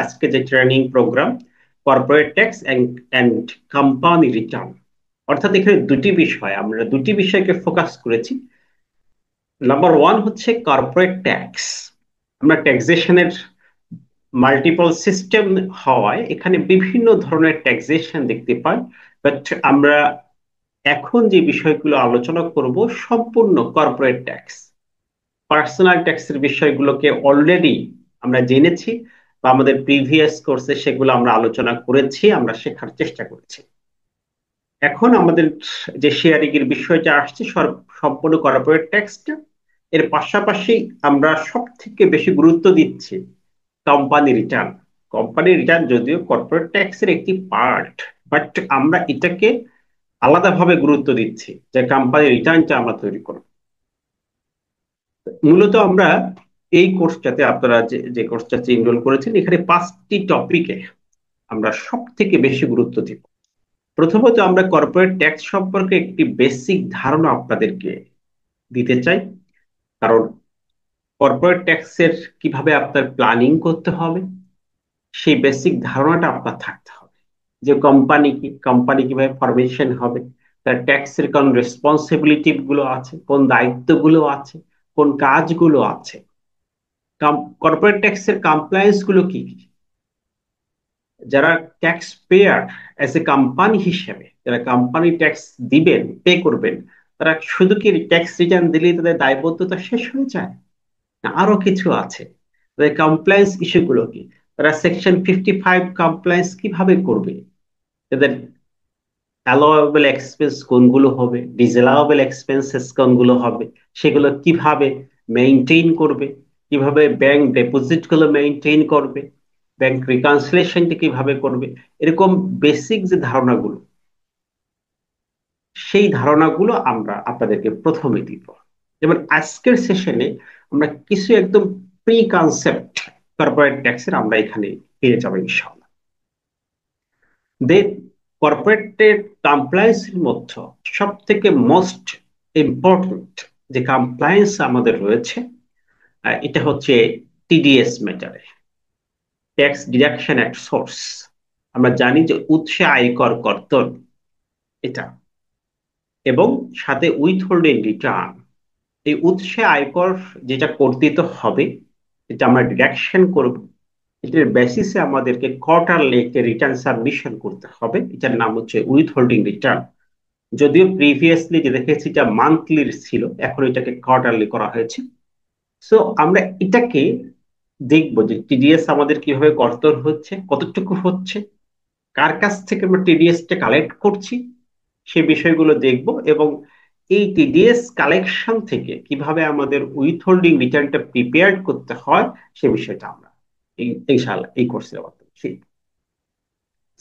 আজকে যে training program corporate tax and company return. অর্থাৎ এখানে দুটি বিষয়, আমরা দুটি বিষয়কে ফোকাস করেছি। নাম্বার ওয়ান হচ্ছে কর্পোরেট ট্যাক্স। আমরা ট্যাক্সেশনের মাল্টিপল সিস্টেম হওয়ায় এখানে বিভিন্ন ধরনের ট্যাক্সেশন দেখতে পাই, বাট আমরা এখন যে বিষয়গুলো আলোচনা করব সম্পূর্ণ কর্পোরেট ট্যাক্স। পার্সোনাল ট্যাক্সের বিষয়গুলোকে অলরেডি আমরা জেনেছি বা আমাদের প্রিভিয়াস কোর্সে সেগুলো আমরা আলোচনা করেছি, আমরা শেখার চেষ্টা করেছি। এখন আমাদের যে শেয়ারিং এর বিষয়টা আসছে সম্পূর্ণ কর্পোরেট ট্যাক্সটা, এর পাশাপাশি আমরা সব থেকে বেশি গুরুত্ব দিচ্ছি কোম্পানি রিটার্ন। কোম্পানি রিটার্ন যদিও কর্পোরেট ট্যাক্সের একটি পার্ট, বাট আমরা এটাকে আলাদাভাবে গুরুত্ব দিচ্ছি যে কোম্পানি রিটার্নটা আমরা তৈরি করব। মূলত আমরা এই কোর্সটাতে, আপনারা যে কোর্সটাতে এনরোল করেছেন, এখানে 5টি টপিকে আমরা সব থেকে বেশি গুরুত্ব দিব। প্রথমত আমরা কর্পোরেট ট্যাক্স সম্পর্কে একটি বেসিক ধারণা আপনাদেরকে দিতে চাই, কারণ কর্পোরেট ট্যাক্সের কিভাবে আপনার প্ল্যানিং করতে হবে সেই বেসিক ধারণাটা আপনার থাকতে হবে। যে কোম্পানি কিভাবে ফরমেশন হবে, তার ট্যাক্সের কোন রেসপন্সিবিলিটি গুলো আছে, কোন দায়িত্বগুলো আছে, কোন কাজগুলো আছে, কর্পোরেট ট্যাক্সের কমপ্লায়েন্স গুলো কি কি, যারা tax payer as a company হিসেবে, যারা কোম্পানি ট্যাক্স দিবেন, পে করবেন, তারা শুধু কি ট্যাক্স রিটার্ন দিলেই তাদের দায়বদ্ধতা শেষ হয়ে যায়? না, আরো কিছু আছে। তাদের কমপ্লায়েন্স ইস্যুগুলো কি, তারা সেকশন 55 কমপ্লায়েন্স কিভাবে করবে, তাদের অ্যালাওয়েবল এক্সপেন্স কোনগুলো হবে, ডিসঅ্যালাওয়েবল এক্সপেন্সেস কোনগুলো হবে, সেগুলো কিভাবে মেইনটেইন করবে, কিভাবে ব্যাংক ডিপোজিট গুলো মেইনটেইন করবে, ব্যাংক রিকনসিলিয়েশনটা কিভাবে করবে, এরকম বেসিক যে ধারণাগুলো, সেই ধারণাগুলো আমরা আপনাদেরকে প্রথমে দিব। যেমন আজকের সেশনে আমরা কিছু একদম প্রি কনসেপ্ট কর্পোরেট ট্যাক্সের আমরা এখানে পেয়ে যাবো ইনশাআল্লাহ। দেন কর্পোরেটের কমপ্লায়েন্সের মধ্যে সব থেকে মোস্ট ইম্পর্টেন্ট যে কমপ্লায়েন্স আমাদের রয়েছে, এটা হচ্ছে টিডিএস ম্যাটারে, ট্যাক্স ডিডাকশন অ্যাট সোর্স। আমরা জানি যে উৎসে আয়কর কর্তন এটা, এবং সাথে উইথ হোল্ডিং রিটার্ন। এই উৎসে আয়কর যেটা কর্তৃত হবে, যেটা আমরা ডিডাকশন করব, এটার বেসিসে আমাদেরকে কোয়ার্টারলি একটা রিটার্ন সাবমিশন করতে হবে, এটার নাম হচ্ছে উইথ হোল্ডিং রিটার্ন। যদিও প্রিভিয়াসলি যে দেখেছি এটা মান্থলির ছিল, এখন এটাকে কোয়ার্টারলি করা হয়েছে। সো আমরা এটাকে দেখবো যে টিডিএস আমাদের কিভাবে কর্তন হচ্ছে, কতটুকু হচ্ছে, কার কাছ থেকে আমরা টিডিএস টা কালেক্ট করছি, সে বিষয়গুলো দেখব। এবং এই টিডিএস কালেকশন থেকে কিভাবে আমাদের উইথহোল্ডিং রিটার্নটা প্রিপেয়ার করতে হয় সে বিষয়টা আমরা ইনশাআল্লাহ এই কোর্সে শিখব।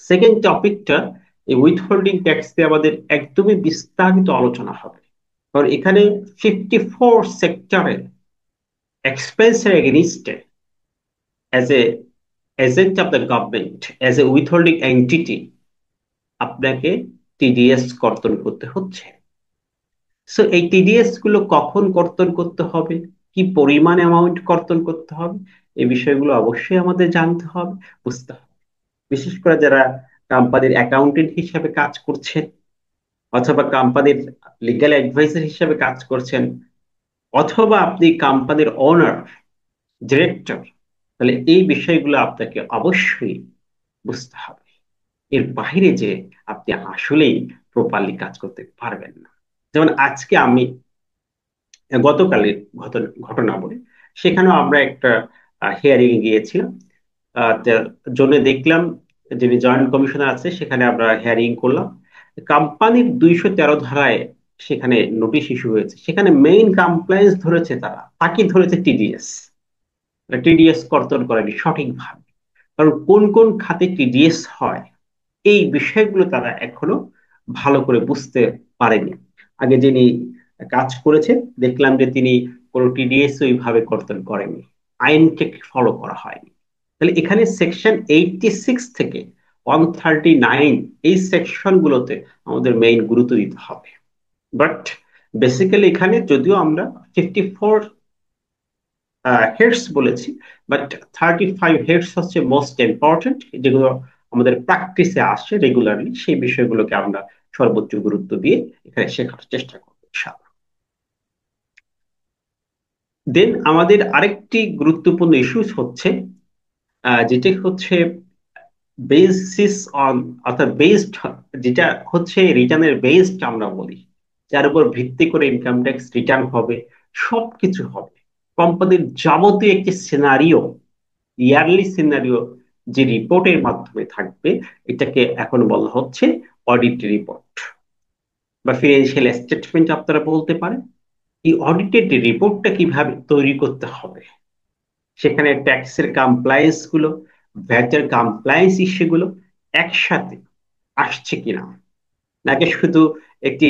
সেকেন্ড টপিকটা, এই উইথহোল্ডিং ট্যাক্স দিয়ে আমাদের একদমই বিস্তারিত আলোচনা হবে, কারণ এখানে 54 সেক্টরের এক্সপেন্সের এগেনিস্টে as a agent of the government, as a withholding entity আপনাকে টিডিএস কর্তন করতে হচ্ছে। সো এই টিডিএস গুলো কখন কর্তন করতে হবে, কি পরিমাণ অ্যামাউন্ট কর্তন করতে হবে, এই বিষয়গুলো অবশ্যই আমাদের জানতে হবে, বুঝতে হবে। বিশেষ করে যারা কোম্পানির অ্যাকাউন্টেন্ট হিসেবে কাজ করছেন, অথবা কোম্পানির লিগ্যাল অ্যাডভাইজার হিসেবে কাজ করছেন, অথবা আপনি কোম্পানির ওনার, ডিরেক্টর, তাহলে এই বিষয়গুলো আপনাকে অবশ্যই বুঝতে হবে। এর বাইরে যে আপনি আসলেই প্রপারলি কাজ করতে পারবেন না। যেমন আজকে আমি গতকালের ঘটনা বলি, সেখানেও আমরা একটা হিয়ারিং এ গিয়েছিলাম। জন্য দেখলাম যিনি জয়েন্ট কমিশনার আছে, সেখানে আমরা হিয়ারিং করলাম। কোম্পানির 213 ধারায় সেখানে নোটিশ ইস্যু হয়েছে, সেখানে মেইন কমপ্লায়েন্স ধরেছে তারা, ফাঁকি ধরেছে টিডিএস। টিডিএস কর্তন করেনি সঠিকভাবে, কারণ কোন কোন খাতে টিডিএস হয় এই বিষয়গুলো তারা এখনো ভালো করে বুঝতে পারেনি। আগে যিনি কাজ করেছে দেখলাম যে তিনি কোনো টিডিএস ওইভাবে কর্তন করেননি, আইনকে ফলো করা হয়নি। তাহলে এখানে সেকশন 86 থেকে 139 এই সেকশন গুলোতে আমাদের মেইন গুরুত্ব দিতে হবে। বাট বেসিক্যালি এখানে যদিও আমরা 54 হেডস বলেছি, বাট 35 হেডস হচ্ছে মোস্ট ইম্পর্টেন্ট, যেগুলো আমাদের প্র্যাকটিসে আসে রেগুলারলি, সেই বিষয়গুলোকে আমরা সর্বোচ্চ গুরুত্ব দিয়ে এখানে শেখার চেষ্টা করবো ইনশাআল্লাহ। দেন আমাদের আরেকটি গুরুত্বপূর্ণ ইস্যুস হচ্ছে, যেটি হচ্ছে বেসিস অন, অর্থাৎ বেসড, যেটা হচ্ছে রিটার্নের বেসড আমরা বলি, যার উপর ভিত্তি করে ইনকাম ট্যাক্স রিটার্ন হবে, সবকিছু হবে। কোম্পানির যাবতীয় একটি সিনারিও, ইয়ারলি সিনারিও, যে রিপোর্টের মাধ্যমে থাকবে, এটাকে এখন বলা হচ্ছে অডিট রিপোর্ট বা ফিনান্সিয়াল স্টেটমেন্ট আপনারা বলতে পারেন। এই অডিটেড রিপোর্টটা কিভাবে তৈরি করতে হবে, সেখানে ট্যাক্সের কমপ্লায়েন্স গুলো, ভ্যাটের কমপ্লায়েন্স ইস্যুগুলো একসাথে আসছে কিনা, নাকি শুধু একটি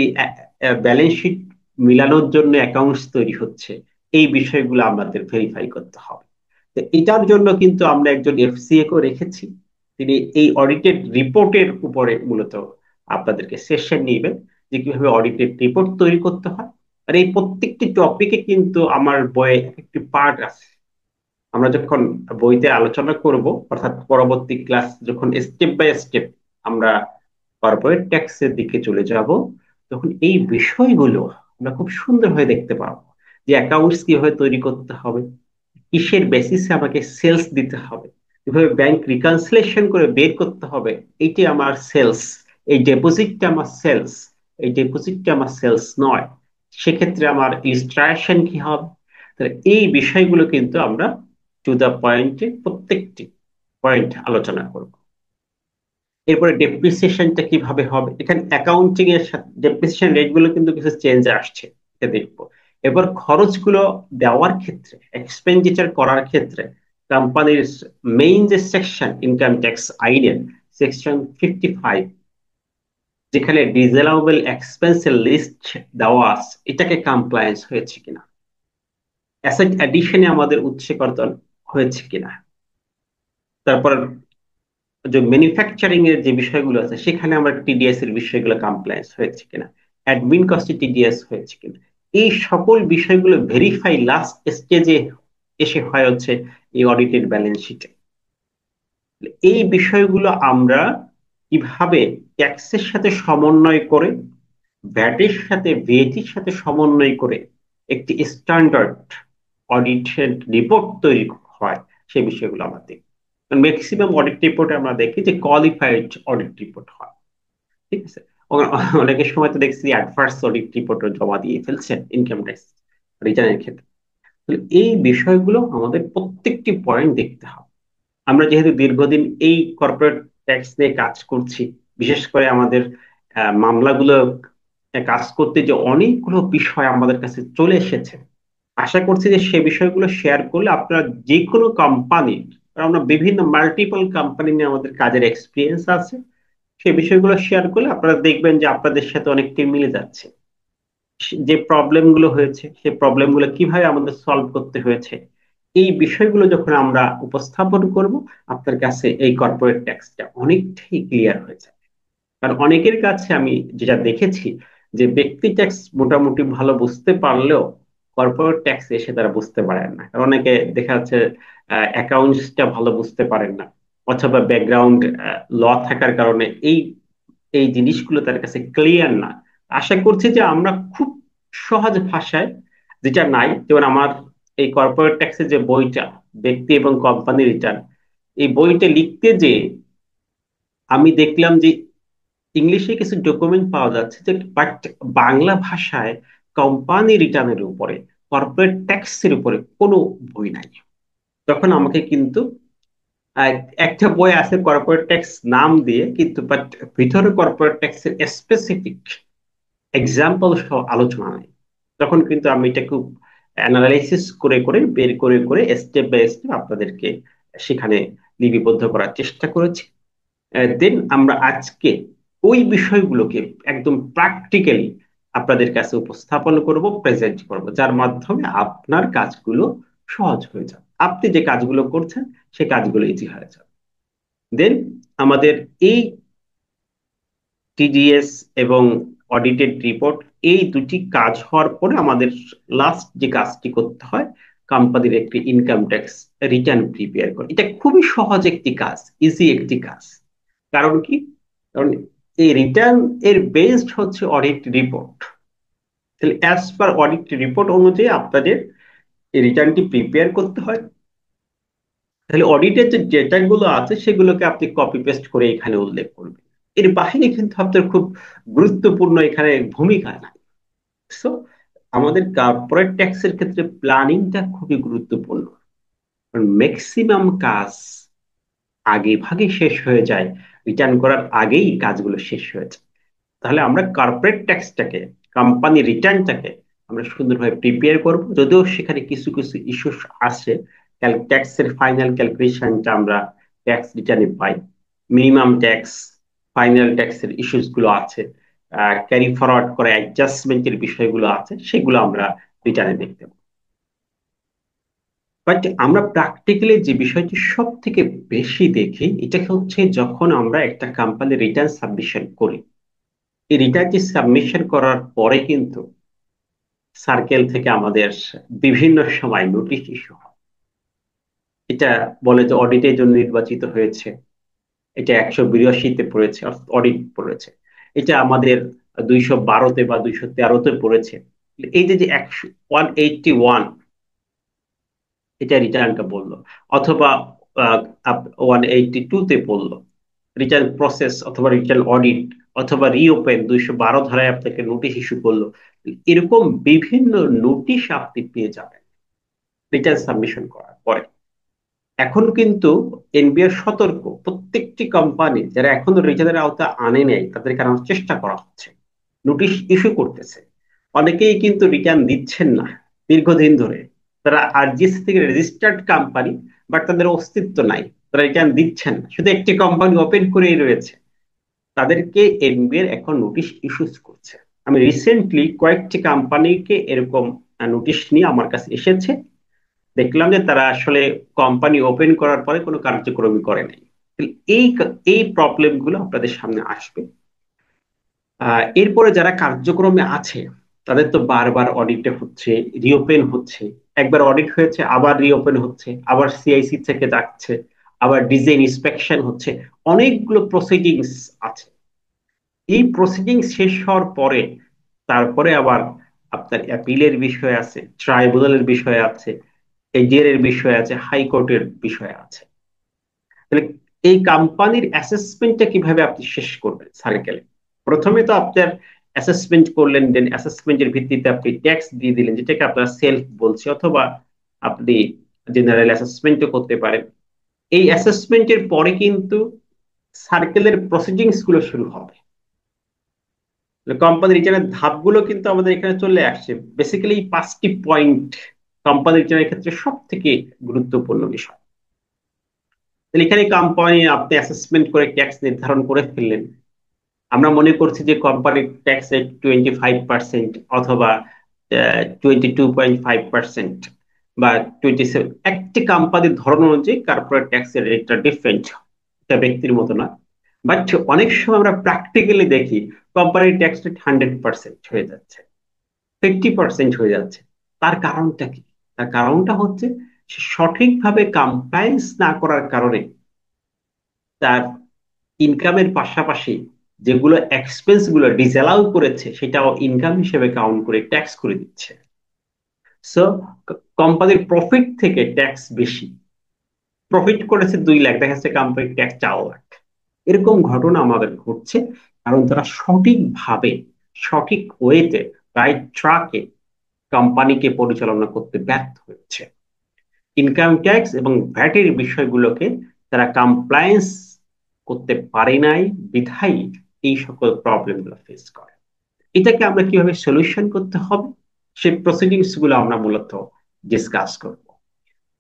ব্যালেন্স শিট মিলানোর জন্য অ্যাকাউন্টস তৈরি হচ্ছে, এই বিষয়গুলো আমাদের ভেরিফাই করতে হবে। তো এটার জন্য কিন্তু আমরা একজন এফসিএ কেও রেখেছি, তিনি এই অডিটেড রিপোর্টের উপরে মূলত আপনাদেরকে সেশন নিবেন, যে কিভাবে অডিটেড রিপোর্ট তৈরি করতে হয়। আর এই প্রত্যেকটি টপিকে কিন্তু আমার বইয়ে একটি পার্ট আছে। আমরা যখন বইতে আলোচনা করব, অর্থাৎ পরবর্তী ক্লাস যখন স্টেপ বাই স্টেপ আমরা কর্পোরেট ট্যাক্সের দিকে চলে যাব, তখন এই বিষয়গুলো আমরা খুব সুন্দরভাবে দেখতে পাবো, যে অ্যাকাউন্টস কিভাবে তৈরি করতে হবে, কিসের বেসিসে আমাকে সেলস দিতে হবে, কিভাবে ব্যাংক রিকনসিলেশন করে বের করতে হবে এইটি আমার সেলস, এই ডেপোজিটটা আমার সেলস, এই ডেপোজিটটা আমার সেলস নয়, সেক্ষেত্রে আমার ইনস্ট্রাকশন কি হবে। তাহলে এই বিষয়গুলো কিন্তু আমরা টু দা পয়েন্টে প্রত্যেকটি পয়েন্ট আলোচনা করব। এরপরে ডেপ্রিসিয়েশনটা কিভাবে হবে, এখানে অ্যাকাউন্টিং এর সাথে ডেপ্রিসিয়েশন রেট গুলো কিন্তু কিছু চেঞ্জ আসছে, এটা দেখবো। এরপর খরচগুলো দেওয়ার ক্ষেত্রে, এক্সপেন্ডিচার করার ক্ষেত্রে কোম্পানির মেইন যে সেকশন ইনকাম ট্যাক্স আইনের সেকশন 55, যেখানে ডিসঅ্যালাউবেল এক্সপেন্সের লিস্ট দেওয়া আছে, এটাকে কমপ্লায়েন্স হয়েছে কিনা, অ্যাসেট অ্যাডিশনে আমাদের উৎসকর্তন হয়েছে কিনা, তারপর যে ম্যানুফ্যাকচারিং এর যে বিষয়গুলো আছে সেখানে আমার টিডিএস এর বিষয়গুলো কমপ্লায়েন্স হয়েছে কিনা, অ্যাডমিন কস্টে টিডিএস হয়েছে কিনা, এই সকল বিষয়গুলো ভেরিফাই লাস্ট স্টেজে এসে হয় হচ্ছে এই অডিটেড ব্যালেন্স শিটে। এই বিষয়গুলো আমরা কিভাবে ট্যাক্সের সাথে সমন্বয় করে, ভ্যাটের সাথে ভিএটির সাথে সমন্বয় করে একটি স্ট্যান্ডার্ড অডিটেড রিপোর্ট তৈরি হয়, সেই বিষয়গুলো আমরা দেখি। ম্যাক্সিমাম অডিট রিপোর্টে আমরা দেখি যে কোয়ালিফাইড অডিট রিপোর্ট হয়, ঠিক আছে। অনেকের সময় তো দেখছি অ্যাডভার্স অডিট রিপোর্ট জমা দিয়ে ফেলছেন ইনকাম ট্যাক্স রিটার্নের ক্ষেত্রে। তাহলে এই বিষয়গুলো আমাদের প্রত্যেকটি পয়েন্ট দেখতে হবে। আমরা যেহেতু দীর্ঘদিন এই কর্পোরেট ট্যাক্স নিয়ে কাজ করছি, বিশেষ করে আমাদের মামলাগুলো কাজ করতে যে অনেকগুলো বিষয় আমাদের কাছে চলে এসেছে, আশা করছি যে সে বিষয়গুলো শেয়ার করলে আপনারা যে কোনো কোম্পানি, আমরা বিভিন্ন মাল্টিপল কোম্পানি নিয়ে আমাদের কাজের এক্সপিরিয়েন্স আছে, সেই বিষয়গুলো শেয়ার করলে আপনারা দেখবেন যে আপনাদের সাথে অনেকটাই মিলে যাচ্ছে। যে প্রবলেম গুলো হয়েছে সেই প্রবলেম গুলো কিভাবে আমাদের সলভ করতে হয়েছে, এই বিষয়গুলো যখন আমরা উপস্থাপন করব, আপনার কাছে এই কর্পোরেট ট্যাক্সটা অনেকটাই ক্লিয়ার হয়ে যাবে। কারণ অনেকের কাছে আমি যেটা দেখেছি, যে ব্যক্তি ট্যাক্স মোটামুটি ভালো বুঝতে পারলেও কর্পোরেট ট্যাক্স এসে তারা বুঝতে পারেন না। কারণ অনেকে দেখা যাচ্ছে অ্যাকাউন্টসটা ভালো বুঝতে পারেন না, অথবা ব্যাকগ্রাউন্ড ল থাকার কারণে এই এই জিনিসগুলো তার কাছে ক্লিয়ার না। আশা করছি যে আমরা খুব সহজ ভাষায়, যেটা নাই, যেমন আমার এই কর্পোরেট ট্যাক্সের যে বইটা, ব্যক্তি এবং কোম্পানি রিটার্ন, এই বইটা লিখতে যে আমি দেখলাম যে ইংলিশে কিছু ডকুমেন্ট পাওয়া যাচ্ছে, যে বাট বাংলা ভাষায় কোম্পানি রিটার্নের উপরে, কর্পোরেট ট্যাক্সের উপরে কোনো বই নাই। তখন আমাকে কিন্তু আহ, একটা বই আছে কর্পোরেট ট্যাক্স নাম দিয়ে, কিন্তু বাট ভিতরে কর্পোরেট ট্যাক্সের স্পেসিফিক এক্সাম্পল সহ আলোচনা নেই। তখন কিন্তু আমি এটা খুব অ্যানালাইসিস করে করে বের করে করে স্টেপ বাই স্টেপ আপনাদেরকে সেখানে লিপিবদ্ধ করার চেষ্টা করেছি। দেন আমরা আজকে ওই বিষয়গুলোকে একদম প্র্যাকটিক্যালি আপনাদের কাছে উপস্থাপন করব, প্রেজেন্ট করব, যার মাধ্যমে আপনার কাজগুলো সহজ হয়ে যাবে, আপনি যে কাজগুলো করছেন সে কাজগুলো ইজি হয়ে যাবে। দেন আমাদের এই টিডিএস এবং অডিটেড রিপোর্ট, এই দুটি কাজ হওয়ার পরে আমাদের লাস্ট যে কাজটি করতে হয়, কোম্পানির একটি ইনকাম ট্যাক্স রিটার্ন প্রিপেয়ার করে। এটা খুবই সহজ একটি কাজ, ইজি একটি কাজ। কারণ কি? কারণ এই রিটার্ন এর বেসড হচ্ছে অডিট রিপোর্ট। তাহলে অ্যাজ পার অডিট রিপোর্ট অনুযায়ী আপনাদের এই রিটার্নটি প্রিপেয়ার করতে হয়। তাহলে অডিটের যে ডেটা গুলো আছে সেগুলোকে আপনি কপি পেস্ট করে এখানে উল্লেখ করবেন। এর বাইরে কিন্তু আপনার খুব গুরুত্বপূর্ণ এখানে ভূমিকা নাই। সো আমাদের কর্পোরেট ট্যাক্সের ক্ষেত্রে প্ল্যানিংটা খুবই গুরুত্বপূর্ণ। কারণ ম্যাক্সিমাম কাজ আগে ভাগে শেষ হয়ে যায়, রিটার্ন করার আগেই কাজগুলো শেষ হয়ে যায়। তাহলে আমরা কর্পোরেট ট্যাক্সটাকে, কোম্পানি রিটার্নটাকে আমরা সুন্দরভাবে প্রিপেয়ার করব। যদিও সেখানে কিছু কিছু ইস্যু আসে, ট্যাক্সের ফাইনাল ক্যালকুলেশনটা আমরা ট্যাক্স রিটার্নে পাই, মিনিমাম ট্যাক্স, ফাইনাল ট্যাক্সের ইস্যুস গুলো আছে, ক্যারি ফরওয়ার্ড করে অ্যাডজাস্টমেন্টের বিষয়গুলো আছে, সেগুলো আমরা রিটার্নে দেখতে পাবো। বাট আমরা প্র্যাকটিক্যালি যে বিষয়টি সব থেকে বেশি দেখি, এটা হচ্ছে যখন আমরা একটা কোম্পানি রিটার্ন সাবমিশন করি, এই রিটার্নটি সাবমিশন করার পরে কিন্তু সার্কেল থেকে আমাদের বিভিন্ন সময় নোটিশ ইস্যু হয়। এটা বলে যে অডিটের জন্য নির্বাচিত হয়েছে, এটা 182-তে পড়েছে, অডিট পড়েছে, এটা আমাদের 212-তে বা 213-তে পড়েছে। এই যে যে 181 এটা রিটার্নটা বললো, অথবা 182-তে পড়লো রিটার্ন প্রসেস, অথবা রিটার্ন অডিট, অথবা রিওপেন 212 ধারায় আপনাকে নোটিশ ইস্যু করলো। এরকম বিভিন্ন নোটিশ আপনি পেয়ে যাবেন রিটার্ন সাবমিশন করার পরে। এখন কিন্তু এনবিআর সতর্ক, প্রত্যেকটি কোম্পানি যারা এখনো রিটার্নের আওতা আনে নাই তাদেরকে আনার চেষ্টা করা হচ্ছে, নোটিশ ইস্যু করতেছে। অনেকেই কিন্তু রিটার্ন দিচ্ছেন না দীর্ঘদিন ধরে। তারা আরজিএসসি থেকে রেজিস্টার্ড কোম্পানি, বাট তাদের অস্তিত্ব নাই, তারা রিটার্ন দিচ্ছেন না, শুধু একটি কোম্পানি ওপেন করেই রয়েছে। তাদেরকে এনবিআর এখন নোটিশ ইস্যুস করছে। আমি রিসেন্টলি কয়েকটি কোম্পানিকে এরকম নোটিশ নিয়ে আমার কাছে এসেছে, দেখলাম যে তারা আসলে কোম্পানি ওপেন করার পরে কোনো কার্যক্রমই করে নাই। তাহলে এই প্রবলেম গুলো আপনাদের সামনে আসবে। এরপরে যারা কার্যক্রমে আছে তাদের তো বারবার অডিটে হচ্ছে, রিওপেন হচ্ছে, একবার অডিট হয়েছে আবার রিওপেন হচ্ছে, আবার সিআইসি থেকে যাচ্ছে, আবার ডিজাইন ইন্সপেকশন হচ্ছে, অনেকগুলো প্রসিডিংস আছে। এই প্রসিডিং শেষ হওয়ার পরে তারপরে আবার আপনার অ্যাপিলের বিষয় আছে, ট্রাইব্যুনালের বিষয় আছে, এজিআর এর বিষয় আছে, হাইকোর্টের বিষয় আছে। তাহলে এই কোম্পানির অ্যাসেসমেন্টটা কিভাবে আপনি শেষ করবেন সার্কেলে? প্রথমে তো আপনার অ্যাসেসমেন্ট করলেন, দেন অ্যাসেসমেন্টের ভিত্তিতে আপনি ট্যাক্স দিয়ে দিলেন, যেটাকে আপনার সেলফ বলছে, অথবা আপনি জেনারেল অ্যাসেসমেন্টও করতে পারেন। এই অ্যাসেসমেন্টের পরে কিন্তু সার্কেলের প্রসিডিংস গুলো শুরু হবে। কোম্পানি রিটার্নের ধাপগুলো কিন্তু আমাদের এখানে চলে আসছে। বেসিক্যালি 5টি পয়েন্ট কোম্পানি রিটার্নের ক্ষেত্রে সব থেকে গুরুত্বপূর্ণ বিষয়। তাহলে এখানে কোম্পানি আপনি অ্যাসেসমেন্ট করে ট্যাক্স নির্ধারণ করে ফেললেন। আমরা মনে করছি যে কোম্পানির ট্যাক্স রেট 25%, অথবা 22.5%, বা 27। একটি কোম্পানির ধরন অনুযায়ী কর্পোরেট ট্যাক্সের রেটটা ডিফারেন্ট, এটা ব্যক্তির মতো না। বাট অনেক সময় আমরা প্র্যাকটিক্যালি দেখি কোম্পানির ট্যাক্স রেট 100% হয়ে যাচ্ছে, 50% হয়ে যাচ্ছে। তার কারণটা কি? তার কারণটা হচ্ছে সে সঠিকভাবে কমপ্লায়েন্স না করার কারণে তার ইনকামের পাশাপাশি যেগুলো এক্সপেন্স গুলো ডিসঅ্যালাউ করেছে সেটাও ইনকাম হিসেবে কাউন্ট করে ট্যাক্স করে দিচ্ছে। সো কোম্পানির প্রফিট থেকে ট্যাক্স বেশি, প্রফিট করেছে 2 লাখ, দেখা যাচ্ছে কোম্পানির ট্যাক্স 4 লাখ। এরকম ঘটনা আমাদের ঘটছে, কারণ তারা সঠিকভাবে, সঠিক ওয়েতে, রাইট ট্রাকে কোম্পানিকে পরিচালনা করতে ব্যর্থ হচ্ছে। ইনকাম ট্যাক্স এবং ভ্যাটের বিষয়গুলোকে তারা কমপ্লায়েন্স করতে পারে নাই, বিধায় এই সকল প্রবলেম গুলো ফেস করে। এটাকে আমরা কিভাবে সলিউশন করতে হবে, সেই প্রসিডিংস গুলো আমরা মূলত ডিসকাস করব।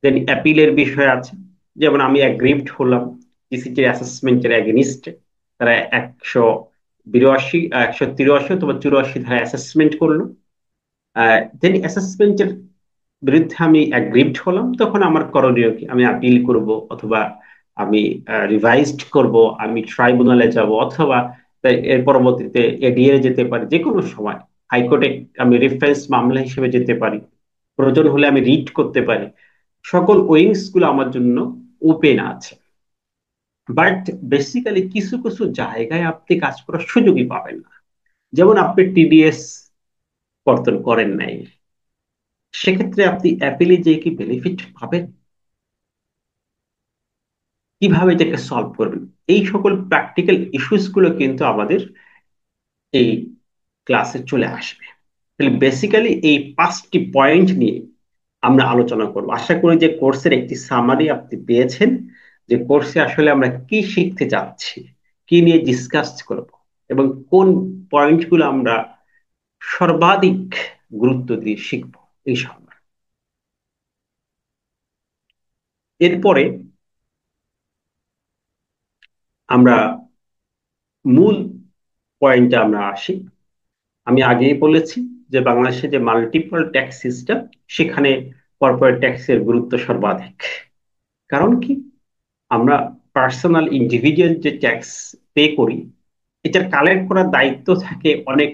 দেন অ্যাপিলের বিষয় আছে। যেমন আমি অ্যাগ্রিভড হলাম জিসিটি অ্যাসেসমেন্টের এগেনিস্টে, তারা 182, 183 অথবা 84 ধারা অ্যাসেসমেন্ট করলো। দেন অ্যাসেসমেন্টের বিরুদ্ধে আমি অ্যাগ্রিভড হলাম, তখন আমার করণীয় কি? আমি আপিল করব, অথবা আমি রিভাইজড করব, আমি ট্রাইব্যুনালে যাব, অথবা এর পরবর্তীতে এডিএ যেতে পারি, যে কোনো সময় হাইকোর্টে আমি রেফারেন্স মামলা হিসেবে যেতে পারি, প্রয়োজন হলে আমি রিড করতে পারি, সকল উইংস গুলো আমার জন্য ওপেন আছে। বাট বেসিক্যালি কিছু কিছু জায়গায় আপনি কাজ করার সুযোগই পাবেন না। যেমন আপনি টিডিএস কর্তন করেন নাই, সেক্ষেত্রে আপনি অ্যাপেলে যে কি বেনিফিট পাবেন, কিভাবে এটাকে সলভ করবেন, এই সকল প্র্যাকটিক্যাল ইস্যুস গুলো কিন্তু আমাদের এই ক্লাসে চলে আসবে। তাহলে বেসিক্যালি এই 5টি পয়েন্ট নিয়ে আমরা আলোচনা করব। আশা করি যে কোর্সের একটি সামারি আপনি পেয়েছেন, যে কোর্সে আসলে আমরা কি শিখতে যাচ্ছি, কি নিয়ে ডিসকাস করব, এবং কোন পয়েন্টগুলো আমরা সর্বাধিক গুরুত্ব দিয়ে শিখব ইনশাআল্লাহ। এরপরে আমরা মূল পয়েন্টে আমরা আসি। আমি আগেই বলেছি যে বাংলাদেশে যে মাল্টিপল ট্যাক্স সিস্টেম, সেখানে কর্পোরেট ট্যাক্সের গুরুত্ব সর্বাধিক। কারণ কি, আমরা পার্সোনাল ইন্ডিভিজুয়াল যে ট্যাক্স পে করি, এটার কালেক্ট করার দায়িত্ব থাকে অনেক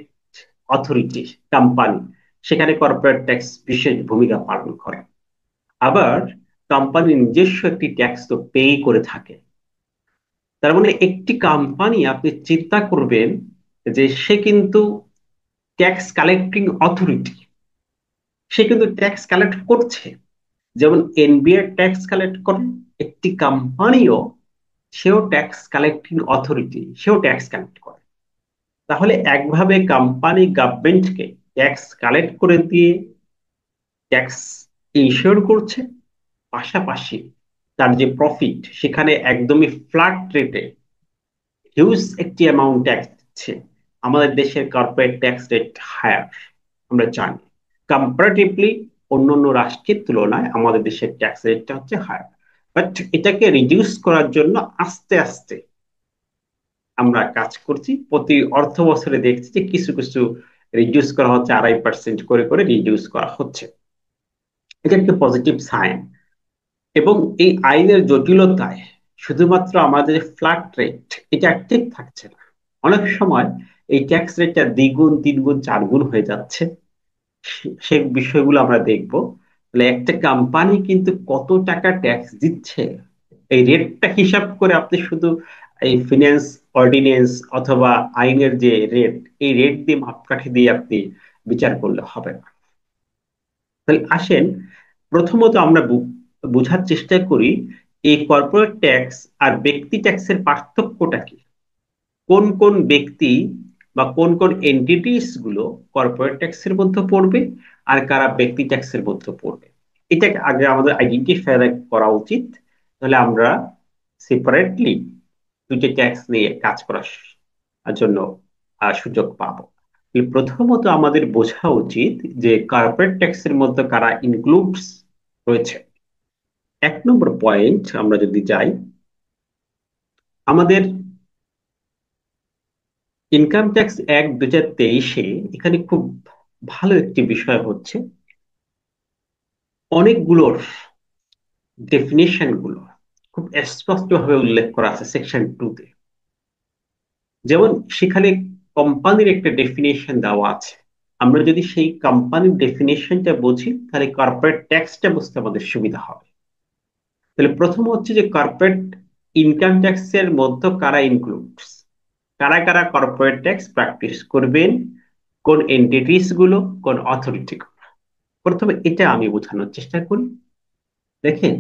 অথরিটি, কোম্পানি, সেখানে কর্পোরেট ট্যাক্স বিশেষ ভূমিকা পালন করে। আবার কোম্পানি নিজস্ব একটি ট্যাক্স তো পে করে থাকে। তার মানে একটি কোম্পানি, আপনি চিন্তা করবেন যে সে কিন্তু ট্যাক্স কালেক্টিং অথরিটি, সে কিন্তু ট্যাক্স কালেক্ট করছে। যেমন এনবিআর ট্যাক্স কালেক্ট করে, একটি কোম্পানিও, সেও ট্যাক্স কালেক্টিং অথরিটি, সেও ট্যাক্স কালেক্ট করে। তাহলে একভাবে কোম্পানি গভর্নমেন্টকে ট্যাক্স কালেক্ট করে দিয়ে ট্যাক্স ইনশিওর করছে, পাশাপাশি তার যে প্রফিট, সেখানে একদমই ফ্ল্যাট রেটে হিউজ একটি অ্যামাউন্ট ট্যাক্স দিচ্ছে। আমাদের দেশের কর্পোরেট ট্যাক্স রেট হায়ার, আমরা জানি। কম্পারেটিভলি অন্যান্য রাষ্ট্রের তুলনায় আমাদের দেশের ট্যাক্স রেটটা হচ্ছে হায়ার। বাট এটাকে রিডিউস করার জন্য আস্তে আস্তে আমরা কাজ করছি। প্রতি অর্থ বছরে দেখছি যে কিছু কিছু রিডিউস করা হচ্ছে, 2.5% করে করে রিডিউস করা হচ্ছে। এটা একটি পজিটিভ সাইন। এবং এই আইনের জটিলতায় শুধুমাত্র আমাদের ফ্ল্যাট রেট এটা ঠিক থাকছে না, অনেক সময় এই ট্যাক্স রেটটা দ্বিগুণ, তিনগুণ, চারগুণ হয়ে যাচ্ছে। সে বিষয়গুলো আমরা দেখব। তাহলে একটা কোম্পানি কিন্তু কত টাকা ট্যাক্স দিচ্ছে, এই রেটটা হিসাব করে আপনি শুধু এই ফিনান্স অর্ডিন্যান্স অথবা আইনের যে রেট, এই রেট দিয়ে মাপকাঠি দিয়ে আপনি বিচার করলে হবে না। তাহলে আসেন, প্রথমত আমরা বোঝার চেষ্টা করি এই কর্পোরেট ট্যাক্স আর ব্যক্তি ট্যাক্সের পার্থক্যটা কি, কোন কোন ব্যক্তি বা কোন কোন এন্টিটিস গুলো কর্পোরেট ট্যাক্সের মধ্যে পড়বে আর কারা ব্যক্তি ট্যাক্সের মধ্যে পড়বে। এটা আগে আমাদের আইডেন্টিফাই করা উচিত। তাহলে আমরা সেপারেটলি দুইটা ট্যাক্স নিয়ে কাজ করার জন্য সুযোগ পাবো। প্রথমত আমাদের বোঝা উচিত যে কর্পোরেট ট্যাক্সের মধ্যে কারা ইনক্লুডস রয়েছে। 1 নম্বর পয়েন্ট আমরা যদি যাই, আমাদের ইনকাম ট্যাক্স অ্যাক্ট 2023-এ এখানে খুব ভালো একটি বিষয় হচ্ছে, অনেকগুলোর ডেফিনেশন গুলো খুব স্পষ্টভাবে উল্লেখ করা আছে সেকশন 2-তে। যেমন সেখানে কোম্পানির একটা ডেফিনেশন দেওয়া আছে। আমরা যদি সেই কোম্পানির ডেফিনেশনটা বুঝি, তাহলে কর্পোরেট ট্যাক্সটা বুঝতে আমাদের সুবিধা হবে। তাহলে প্রথম হচ্ছে যে কর্পোরেট ইনকাম ট্যাক্সের মধ্যে কারা ইনক্লুডস, কারা কারা কর্পোরেট ট্যাক্স প্র্যাকটিস করবেন, কোন এন্টিটিস গুলো, কোন অথরিটি গুলো। প্রথমে এটা আমি বোঝানোর চেষ্টা করি। দেখেন,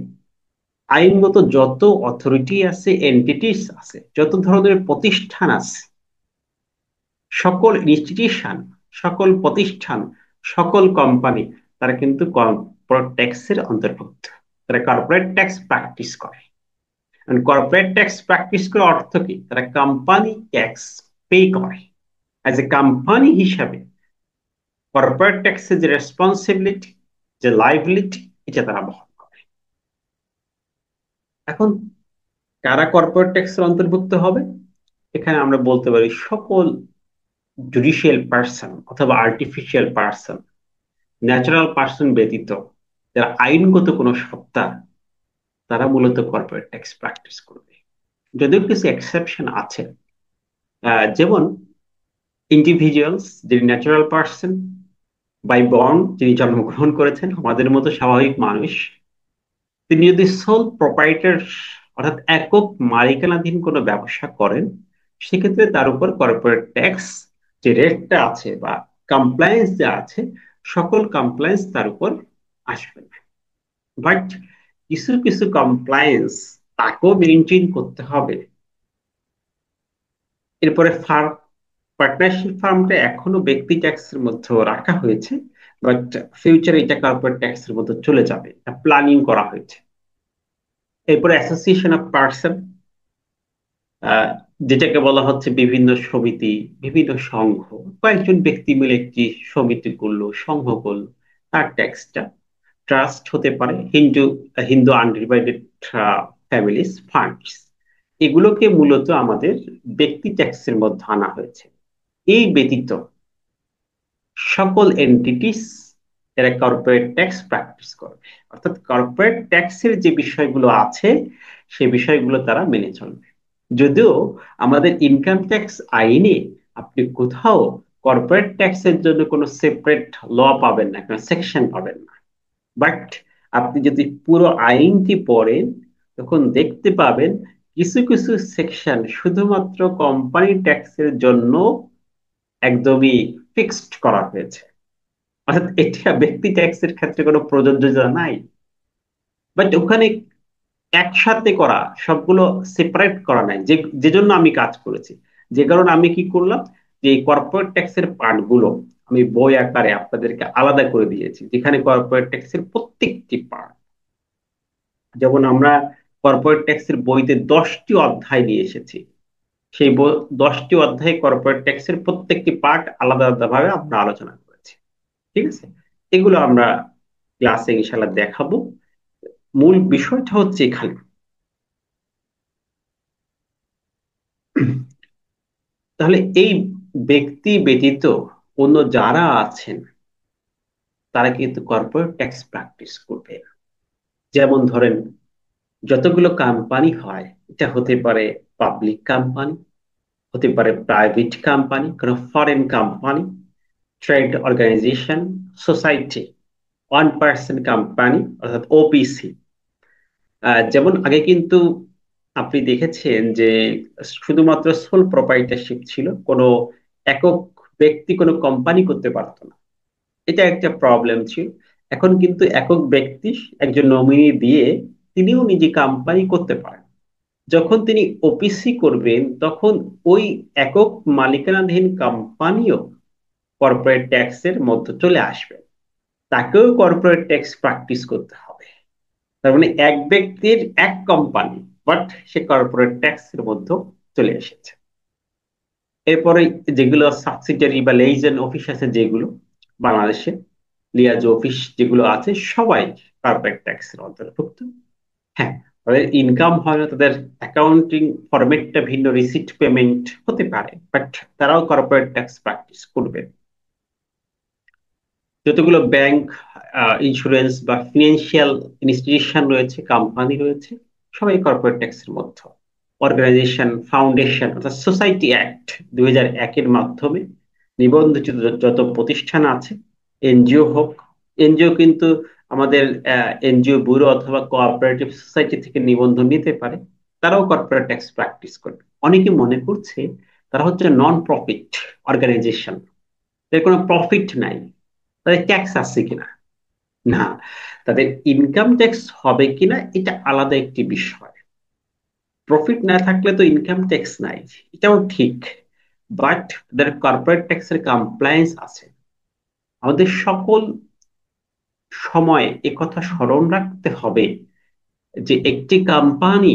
আইনগত যত অথরিটি আছে, এন্টিটিস আছে, যত ধরনের প্রতিষ্ঠান আছে, সকল ইনস্টিটিউশন, সকল প্রতিষ্ঠান, সকল কোম্পানি, তারা কিন্তু কর্পোরেট ট্যাক্সের অন্তর্ভুক্ত। তারা কর্পোরেট ট্যাক্স প্র্যাকটিস করে। কর্পোরেট ট্যাক্স প্র্যাকটিস করার অর্থ কি, তারা কোম্পানি ট্যাক্স পে করে। অ্যাজ এ কোম্পানি হিসাবে কর্পোরেট ট্যাক্সের যে রেসপন্সিবিলিটি, যে লাইবিলিটি, এটা তারা বহন করে। এখন কারা কর্পোরেট ট্যাক্সের অন্তর্ভুক্ত হবে, এখানে আমরা বলতে পারি সকল জুডিশিয়াল পার্সন অথবা আর্টিফিশিয়াল পার্সন, ন্যাচারাল পার্সন ব্যতীত যারা আইনগত কোনো সত্তা, তারা মূলত কর্পোরেট ট্যাক্স প্র্যাকটিস করবে। যদিও কিছু এক্সেপশন আছে, যেমন ইন্ডিভিজুয়ালস, যে ন্যাচারাল পার্সন, বাই বর্ন যিনি জন্মগ্রহণ করেছেন আমাদের মতো স্বাভাবিক মানুষ, তিনি যদি সোল প্রোপাইটার অর্থাৎ একক মালিকানাধীন কোনো ব্যবসা করেন, সেক্ষেত্রে তার উপর কর্পোরেট ট্যাক্স যে রেটটা আছে বা কমপ্লায়েন্স যা আছে, সকল কমপ্লায়েন্স তার উপর আসবে না। বাট কিছু কিছু কমপ্লায়েন্স তাকেও মেনটেন করতে হবে। এরপরে ফার্ম, পার্টনারশিপ ফার্মটা এখনো ব্যক্তি ট্যাক্সের মধ্যে রাখা হয়েছে, বাট ফিউচারে এটা কর্পোরেট ট্যাক্সের মধ্যে চলে যাবে, প্ল্যানিং করা হয়েছে। এরপরে অ্যাসোসিয়েশন অফ পার্সন, আহ, যেটাকে বলা হচ্ছে বিভিন্ন সমিতি, বিভিন্ন সংঘ, কয়েকজন ব্যক্তি মিলে একটি সমিতি করলো, সংঘ করলো, তার ট্যাক্সটা। ট্রাস্ট হতে পারে, Hindu Hindu undivided families funds, এগুলোকে মূলত আমাদের ব্যক্তি ট্যাক্সের মধ্যে আনা হয়েছে। এই ব্যতীত সকল এন্টিটিস এরা কর্পোরেট ট্যাক্স প্র্যাকটিস করবে, অর্থাৎ কর্পোরেট ট্যাক্সের যে বিষয়গুলো আছে সেই বিষয়গুলো তারা মেনে চলবে। যদিও আমাদের ইনকাম ট্যাক্স আইনে আপনি কোথাও কর্পোরেট ট্যাক্সের জন্য কোনো সেপারেট ল পাবেন না, কোনো সেকশন পাবেন না। বাট আপনি যদি পুরো আইনটি পড়েন, তখন দেখতে পাবেন কিছু কিছু সেকশন শুধুমাত্র কোম্পানি ট্যাক্সের জন্য একদমই ফিক্সড করা হয়েছে। অর্থাৎ এটা ব্যক্তি ট্যাক্সের ক্ষেত্রে কোনো প্রযোজ্যতা নাই। বাট ওখানে একসাথে করা, সবগুলো সেপারেট করা নাই, যে যে জন্য আমি কাজ করেছি, যে কারণে আমি কি করলাম, যে এই কর্পোরেট ট্যাক্সের পার্ট গুলো আমি বই আকারে আপনাদেরকে আলাদা করে দিয়েছি, যেখানে কর্পোরেট ট্যাক্সের প্রত্যেকটি পার্ট, যেমন আমরা কর্পোরেট ট্যাক্সের বইতে 10টি অধ্যায় নিয়ে এসেছি, সেই 10টি অধ্যায়ে কর্পোরেট ট্যাক্সের প্রত্যেকটি পার্ট আলাদা আলাদা ভাবে আমরা আলোচনা করেছি। ঠিক আছে, এগুলো আমরা ক্লাসে ইনশাল্লাহ দেখাবো। মূল বিষয়টা হচ্ছে এখানে। তাহলে এই ব্যক্তি ব্যতীত অন্য যারা আছেন, তারা কিন্তু কর্পোরেট ট্যাক্স প্র্যাকটিস করবে। যেমন ধরেন, যতগুলো কোম্পানি হয়, এটা হতে পারে পাবলিক কোম্পানি, হতে পারে প্রাইভেট কোম্পানি, কোনো foreign company, trade organization, society, one person company অর্থাৎ ওপিসি। যেমন আগে কিন্তু আপনি দেখেছেন যে শুধুমাত্র সোল প্রোপাইটারশিপ ছিল, কোনো একক ব্যক্তি কোনো কোম্পানি করতে পারতো না, এটা একটা প্রবলেম ছিল। এখন কিন্তু একক ব্যক্তি একজন নমিনি দিয়ে তিনিও নিজে কোম্পানি করতে পারেন। যখন তিনি ওপিসি করবেন, তখন ওই একক মালিকানাধীন কোম্পানিও কর্পোরেট ট্যাক্সের মধ্যে চলে আসবে, তাকেও কর্পোরেট ট্যাক্স প্র্যাকটিস করতে হবে। তার মানে এক ব্যক্তির এক কোম্পানি, বাট সে কর্পোরেট ট্যাক্সের মধ্যে চলে এসেছে। এরপরে যেগুলো সাবসিডিয়ারি বা লেইজেন অফিস আছে, যেগুলো বাংলাদেশে লিয়াজ অফিস যেগুলো আছে, সবাই কর্পোরেট ট্যাক্সের অন্তর্ভুক্ত। হ্যাঁ, তাদের ইনকাম হয় না, তাদের অ্যাকাউন্টিং ফরম্যাটটা ভিন্ন, রিসিট পেমেন্ট হতে পারে, বাট তারাও কর্পোরেট ট্যাক্স প্র্যাকটিস করবে। যতগুলো ব্যাংক, ইন্স্যুরেন্স বা ফিনান্সিয়াল ইনস্টিটিউশন রয়েছে, কোম্পানি রয়েছে, সবাই কর্পোরেট ট্যাক্সের মধ্যে। অর্গানাইজেশন, ফাউন্ডেশন অর্থাৎ সোসাইটি অ্যাক্ট 2001-এর মাধ্যমে নিবন্ধিত যত প্রতিষ্ঠান আছে, এনজিও হোক, এনজিও কিন্তু আমাদের এনজিও ব্যুরো অথবা কোঅপারেটিভ সোসাইটি থেকে নিবন্ধন নিতে পারে, তারাও কর্পোরেট ট্যাক্স প্র্যাকটিস করবে। অনেকে মনে করছে তারা হচ্ছে নন প্রফিট অর্গানাইজেশন, এর কোনো প্রফিট নাই, তাদের ট্যাক্স আছে কিনা। না, তাদের ইনকাম ট্যাক্স হবে কিনা এটা আলাদা একটি বিষয়। প্রফিট না থাকলে তো ইনকাম ট্যাক্স নাই, এটাও ঠিক। বাট তাদের কর্পোরেট ট্যাক্সের কমপ্লায়েন্স আছে। আমাদের সকল সময় একথা স্মরণ রাখতে হবে যে একটি কোম্পানি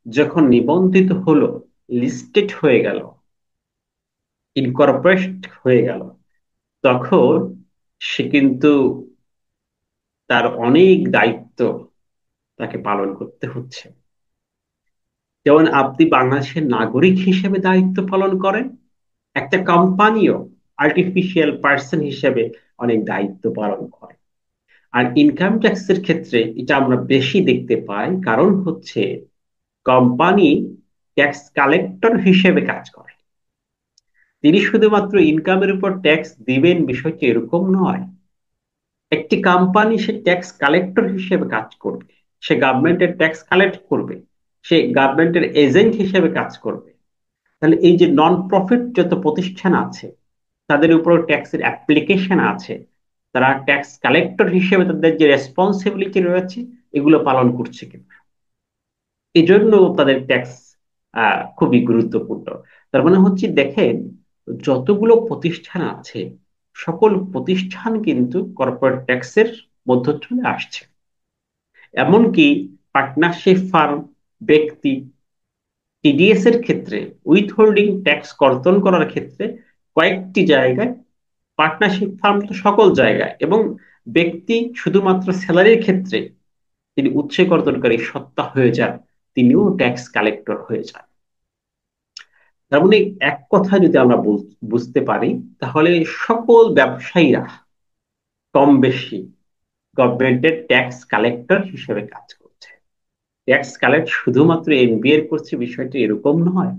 যখন নিবন্ধিত হলো, লিস্টেড হয়ে গেল, ইনকর্পোরেট হয়ে গেল, তখন সে কিন্তু তার অনেক দায়িত্ব তাকে পালন করতে হচ্ছে। যেমন আপনি বাংলাদেশের নাগরিক হিসেবে দায়িত্ব পালন করেন, একটা কোম্পানিও আর্টিফিশিয়াল পার্সন হিসেবে অনেক দায়িত্ব পালন করে। আর ইনকাম ট্যাক্সের ক্ষেত্রে এটা আমরা বেশি দেখতে পাই, কারণ হচ্ছে কোম্পানি ট্যাক্স কালেক্টর হিসেবে কাজ করে। তিনি শুধুমাত্র ইনকামের উপর ট্যাক্স দিবেন বিষয়টি এরকম নয়, একটি কোম্পানি সে ট্যাক্স কালেক্টর হিসেবে কাজ করবে, সে গভর্নমেন্টের ট্যাক্স কালেক্ট করবে, সে গভর্নমেন্টের এজেন্ট হিসেবে কাজ করবে। তাহলে এই যে নন প্রফিট যত প্রতিষ্ঠান আছে তাদের উপর ট্যাক্সের অ্যাপ্লিকেশন আছে, তারা ট্যাক্স কালেক্টর হিসেবে তাদের যে রেসপন্সিবিলিটি রয়েছে এগুলো পালন করছে কিনা, এই জন্য তাদের ট্যাক্স খুবই গুরুত্বপূর্ণ। তার মানে হচ্ছে দেখেন, যতগুলো প্রতিষ্ঠান আছে সকল প্রতিষ্ঠান কিন্তু কর্পোরেট ট্যাক্সের মধ্য চলে আসছে। এমনকি পার্টনারশিপ ফার্ম, ব্যক্তি, টিডিএস এর ক্ষেত্রে উইথ হোল্ডিং ট্যাক্স কর্তন করার ক্ষেত্রে কয়েকটি জায়গায়, পার্টনারশিপ ফার্ম তো সকল জায়গায়, এবং ব্যক্তি শুধুমাত্র স্যালারির ক্ষেত্রে তিনি উৎসে কর্তনকারী সত্তা হয়ে যান, তিনিও ট্যাক্স কালেক্টর হয়ে যান। তার মানে এক কথা যদি আমরা বুঝতে পারি, তাহলে সকল ব্যবসায়ীরা কম বেশি গভর্নমেন্টের ট্যাক্স কালেক্টর হিসেবে কাজ করছে। ট্যাক্স কালেক্ট শুধুমাত্র এনবিআর করছে বিষয়টি এরকম নয়,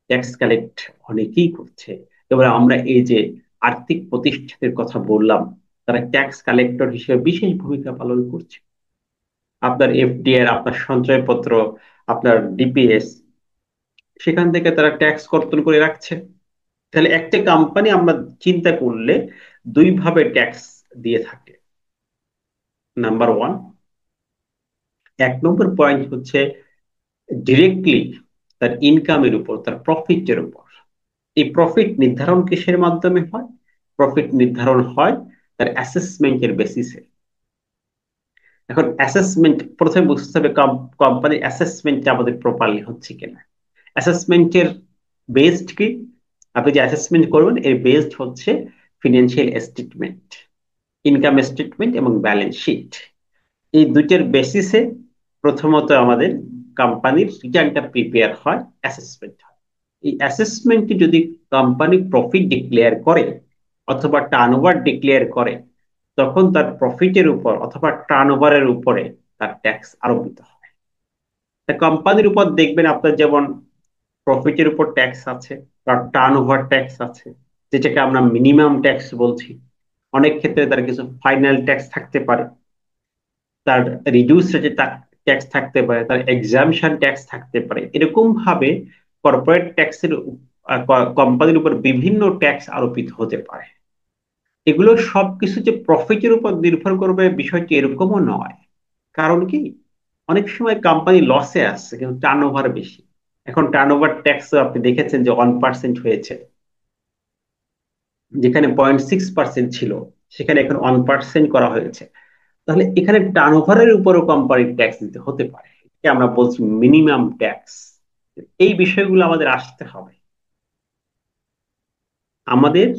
ট্যাক্স কালেক্ট অনেকেই করছে। এবার আমরা এই যে আর্থিক প্রতিষ্ঠানের কথা বললাম, তারা ট্যাক্স কালেক্টর হিসেবে বিশেষ ভূমিকা পালন করছে। আপনার এফডিআর, আপনার সঞ্চয়পত্র, আপনার ডিপিএস, সেখান থেকে তারা ট্যাক্স কর্তন করে রাখছে। তাহলে একটা কোম্পানি আমরা চিন্তা করলে দুই ভাবে ট্যাক্স দিয়ে থাকে। নাম্বার ওয়ান, এক নম্বর পয়েন্ট হচ্ছে ডিরেক্টলি তার ইনকামের উপর, তার প্রফিটের উপর। এই প্রফিট নির্ধারণ কিসের মাধ্যমে হয়? প্রফিট নির্ধারণ হয় তার অ্যাসেসমেন্টের বেসিসে। এখন অ্যাসেসমেন্ট প্রথমে বুঝতে হবে কোম্পানির অ্যাসেসমেন্টটা আমাদের প্রপারলি হচ্ছে কিনা। অ্যাসেসমেন্টের বেসড কি? আপনি যে অ্যাসেসমেন্ট করবেন এর বেসড হচ্ছে ফিনান্সিয়াল স্টেটমেন্ট, ইনকাম স্টেটমেন্ট এবং ব্যালেন্স শিট। এই দুইটার বেসিসে প্রথমত আমাদের কোম্পানির রিটার্নটা প্রিপেয়ার হয়, অ্যাসেসমেন্ট হয়। এই অ্যাসেসমেন্টে যদি কোম্পানি প্রফিট ডিক্লেয়ার করে অথবা টার্নওভার ডিক্লেয়ার করে, তখন তার প্রফিটের উপর অথবা টার্নওভারের উপরে তার ট্যাক্স আরোপিত হয়। কোম্পানির উপর দেখবেন আপনার যেমন প্রফিটের উপর ট্যাক্স আছে, তার টার্নওভার ট্যাক্স আছে, যেটাকে আমরা মিনিমাম ট্যাক্স বলছি। অনেক ক্ষেত্রে তার কিছু ফাইনাল ট্যাক্স থাকতে পারে, তার রিডিউস রেটে ট্যাক্স থাকতে পারে, তার এক্সামশন ট্যাক্স থাকতে পারে। এরকম ভাবে কর্পোরেট ট্যাক্সের কোম্পানির উপর বিভিন্ন ট্যাক্স আরোপিত হতে পারে। এগুলো সবকিছু যে প্রফিটের উপর নির্ভর করবে বিষয়টি এরকমও নয়। কারণ কি, অনেক সময় কোম্পানি লসে আসছে কিন্তু টার্নওভার বেশি। এখন টার্নওভার ট্যাক্স আপনি দেখেছেন যে 1% হয়েছে, যেখানে 0.6% ছিল সেখানে এখন 1% করা হয়েছে। তাহলে এখানে টার্নওভারের উপরও কোম্পানির ট্যাক্স দিতে হতে পারে, এটাকে আমরা বলছি মিনিমাম ট্যাক্স। এই বিষয়গুলো আমাদের আসতে হবে। আমাদের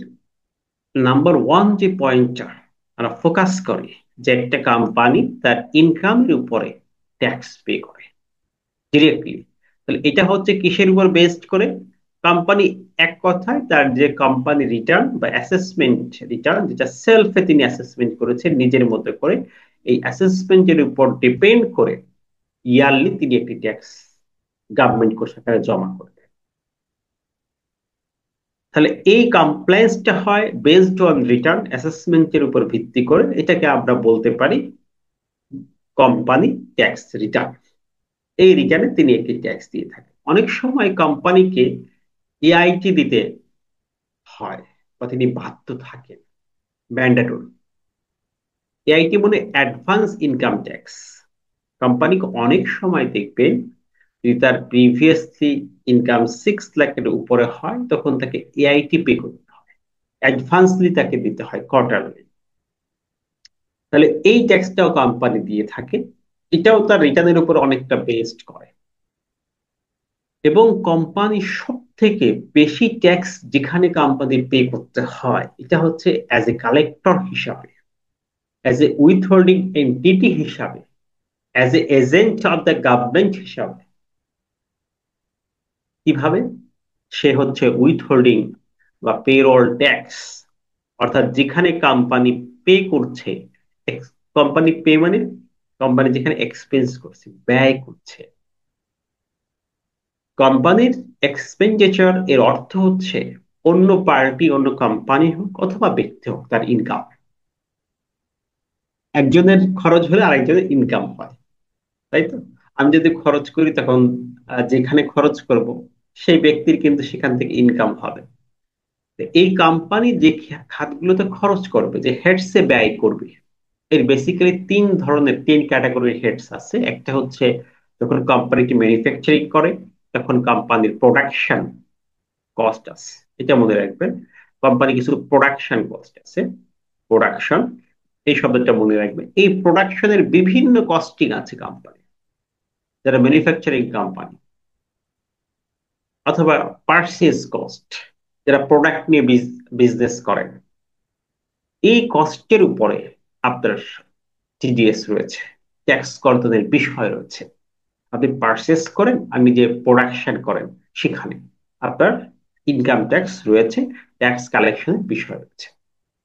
নাম্বার ওয়ান যে পয়েন্টটা আমরা ফোকাস করি, যে একটা কোম্পানি তার ইনকামের উপরে ট্যাক্স পে করে ডিরেক্টলি, তাহলে এটা হচ্ছে কিসের উপর বেসড করে? কোম্পানি, এক কথায় তার যে কোম্পানি রিটার্ন বা অ্যাসেসমেন্ট রিটার্ন, যেটা সেলফে তিনি অ্যাসেসমেন্ট করেছেন নিজের মতো করে, এই অ্যাসেসমেন্টের উপর ডিপেন্ড করে ইয়ারলি তিনি একটি ট্যাক্স গভর্নমেন্ট কোষাগারে জমা করবেন। তাহলে এই কমপ্লায়েন্সটা হয় বেসড অন রিটার্ন, অ্যাসেসমেন্টের উপর ভিত্তি করে। এটাকে আমরা বলতে পারি কোম্পানি ট্যাক্স রিটার্ন। এই রিটার্নে তিনি একটি ট্যাক্স দিয়ে থাকেন। অনেক সময় কোম্পানিকে এআইটি দিতে হয় বা তিনি বাধ্য থাকেন, ম্যান্ডেটরি। এআইটি মানে অ্যাডভান্স ইনকাম ট্যাক্স। কোম্পানিকে অনেক সময় দেখবেন যদি তার প্রিভিয়াসলি ইনকাম 6 লাখের উপরে হয় তখন তাকে এআইটি পে করতে হয়, অ্যাডভান্সলি তাকে দিতে হয় কোয়ার্টারলি। তাহলে এই ট্যাক্সটাও কোম্পানি দিয়ে থাকে, এটাও তার রিটার্নের উপর অনেকটা বেসড করে। এবং কোম্পানি সব থেকে বেশি ট্যাক্স যেখানে কোম্পানির পে করতে হয় এটা হচ্ছে অ্যাজ এ কালেক্টর হিসাবে, as a withholding entity হিসাবে, as a agent of the government হিসাবে। কিভাবে? সে হচ্ছে উইথ হোল্ডিং বা পেরোল ট্যাক্স, অর্থাৎ যেখানে কোম্পানি পে করছে, কোম্পানি পে মানে কোম্পানি যেখানে এক্সপেন্স করছে, ব্যয় করছে। কোম্পানির এক্সপেন্ডিচার এর অর্থ হচ্ছে অন্য পার্টি, অন্য কোম্পানি হোক অথবা ব্যক্তি হোক, তার ইনকাম। একজনের খরচ হলে আরেকজনের ইনকাম হয়, তাই তো? আমি যদি খরচ করি তখন যেখানে খরচ করব সেই ব্যক্তির কিন্তু সেখান থেকে ইনকাম হবে। তো এই কোম্পানি যে খাতগুলোতে খরচ করবে, যে হেডসে ব্যয় করবে, এর বেসিক্যালি তিন ক্যাটাগরির হেডস আছে। একটা হচ্ছে যখন কোম্পানিটি ম্যানুফ্যাকচারিং করে তখন কোম্পানির প্রোডাকশন কস্ট আছে, এটা মনে রাখবেন। কোম্পানি কিছু প্রোডাকশন কস্ট আছে, প্রোডাকশন, এই শব্দটা মনে রাখবেন। এই প্রোডাকশনের বিভিন্ন কস্টিং আছে কোম্পানি, যারা ম্যানুফ্যাকচারিং কোম্পানি, অথবা পারচেজ কস্ট, যারা প্রোডাক্ট নিয়ে বিজনেস করেন। এই কস্টের উপরে আপনার টিডিএস রয়েছে, ট্যাক্স কর্তনের বিষয় রয়েছে। আপনি পারচেস করেন আর নিজে প্রোডাকশন করেন, সেখানে আপনার ইনকাম ট্যাক্স রয়েছে, ট্যাক্স কালেকশনের বিষয় রয়েছে।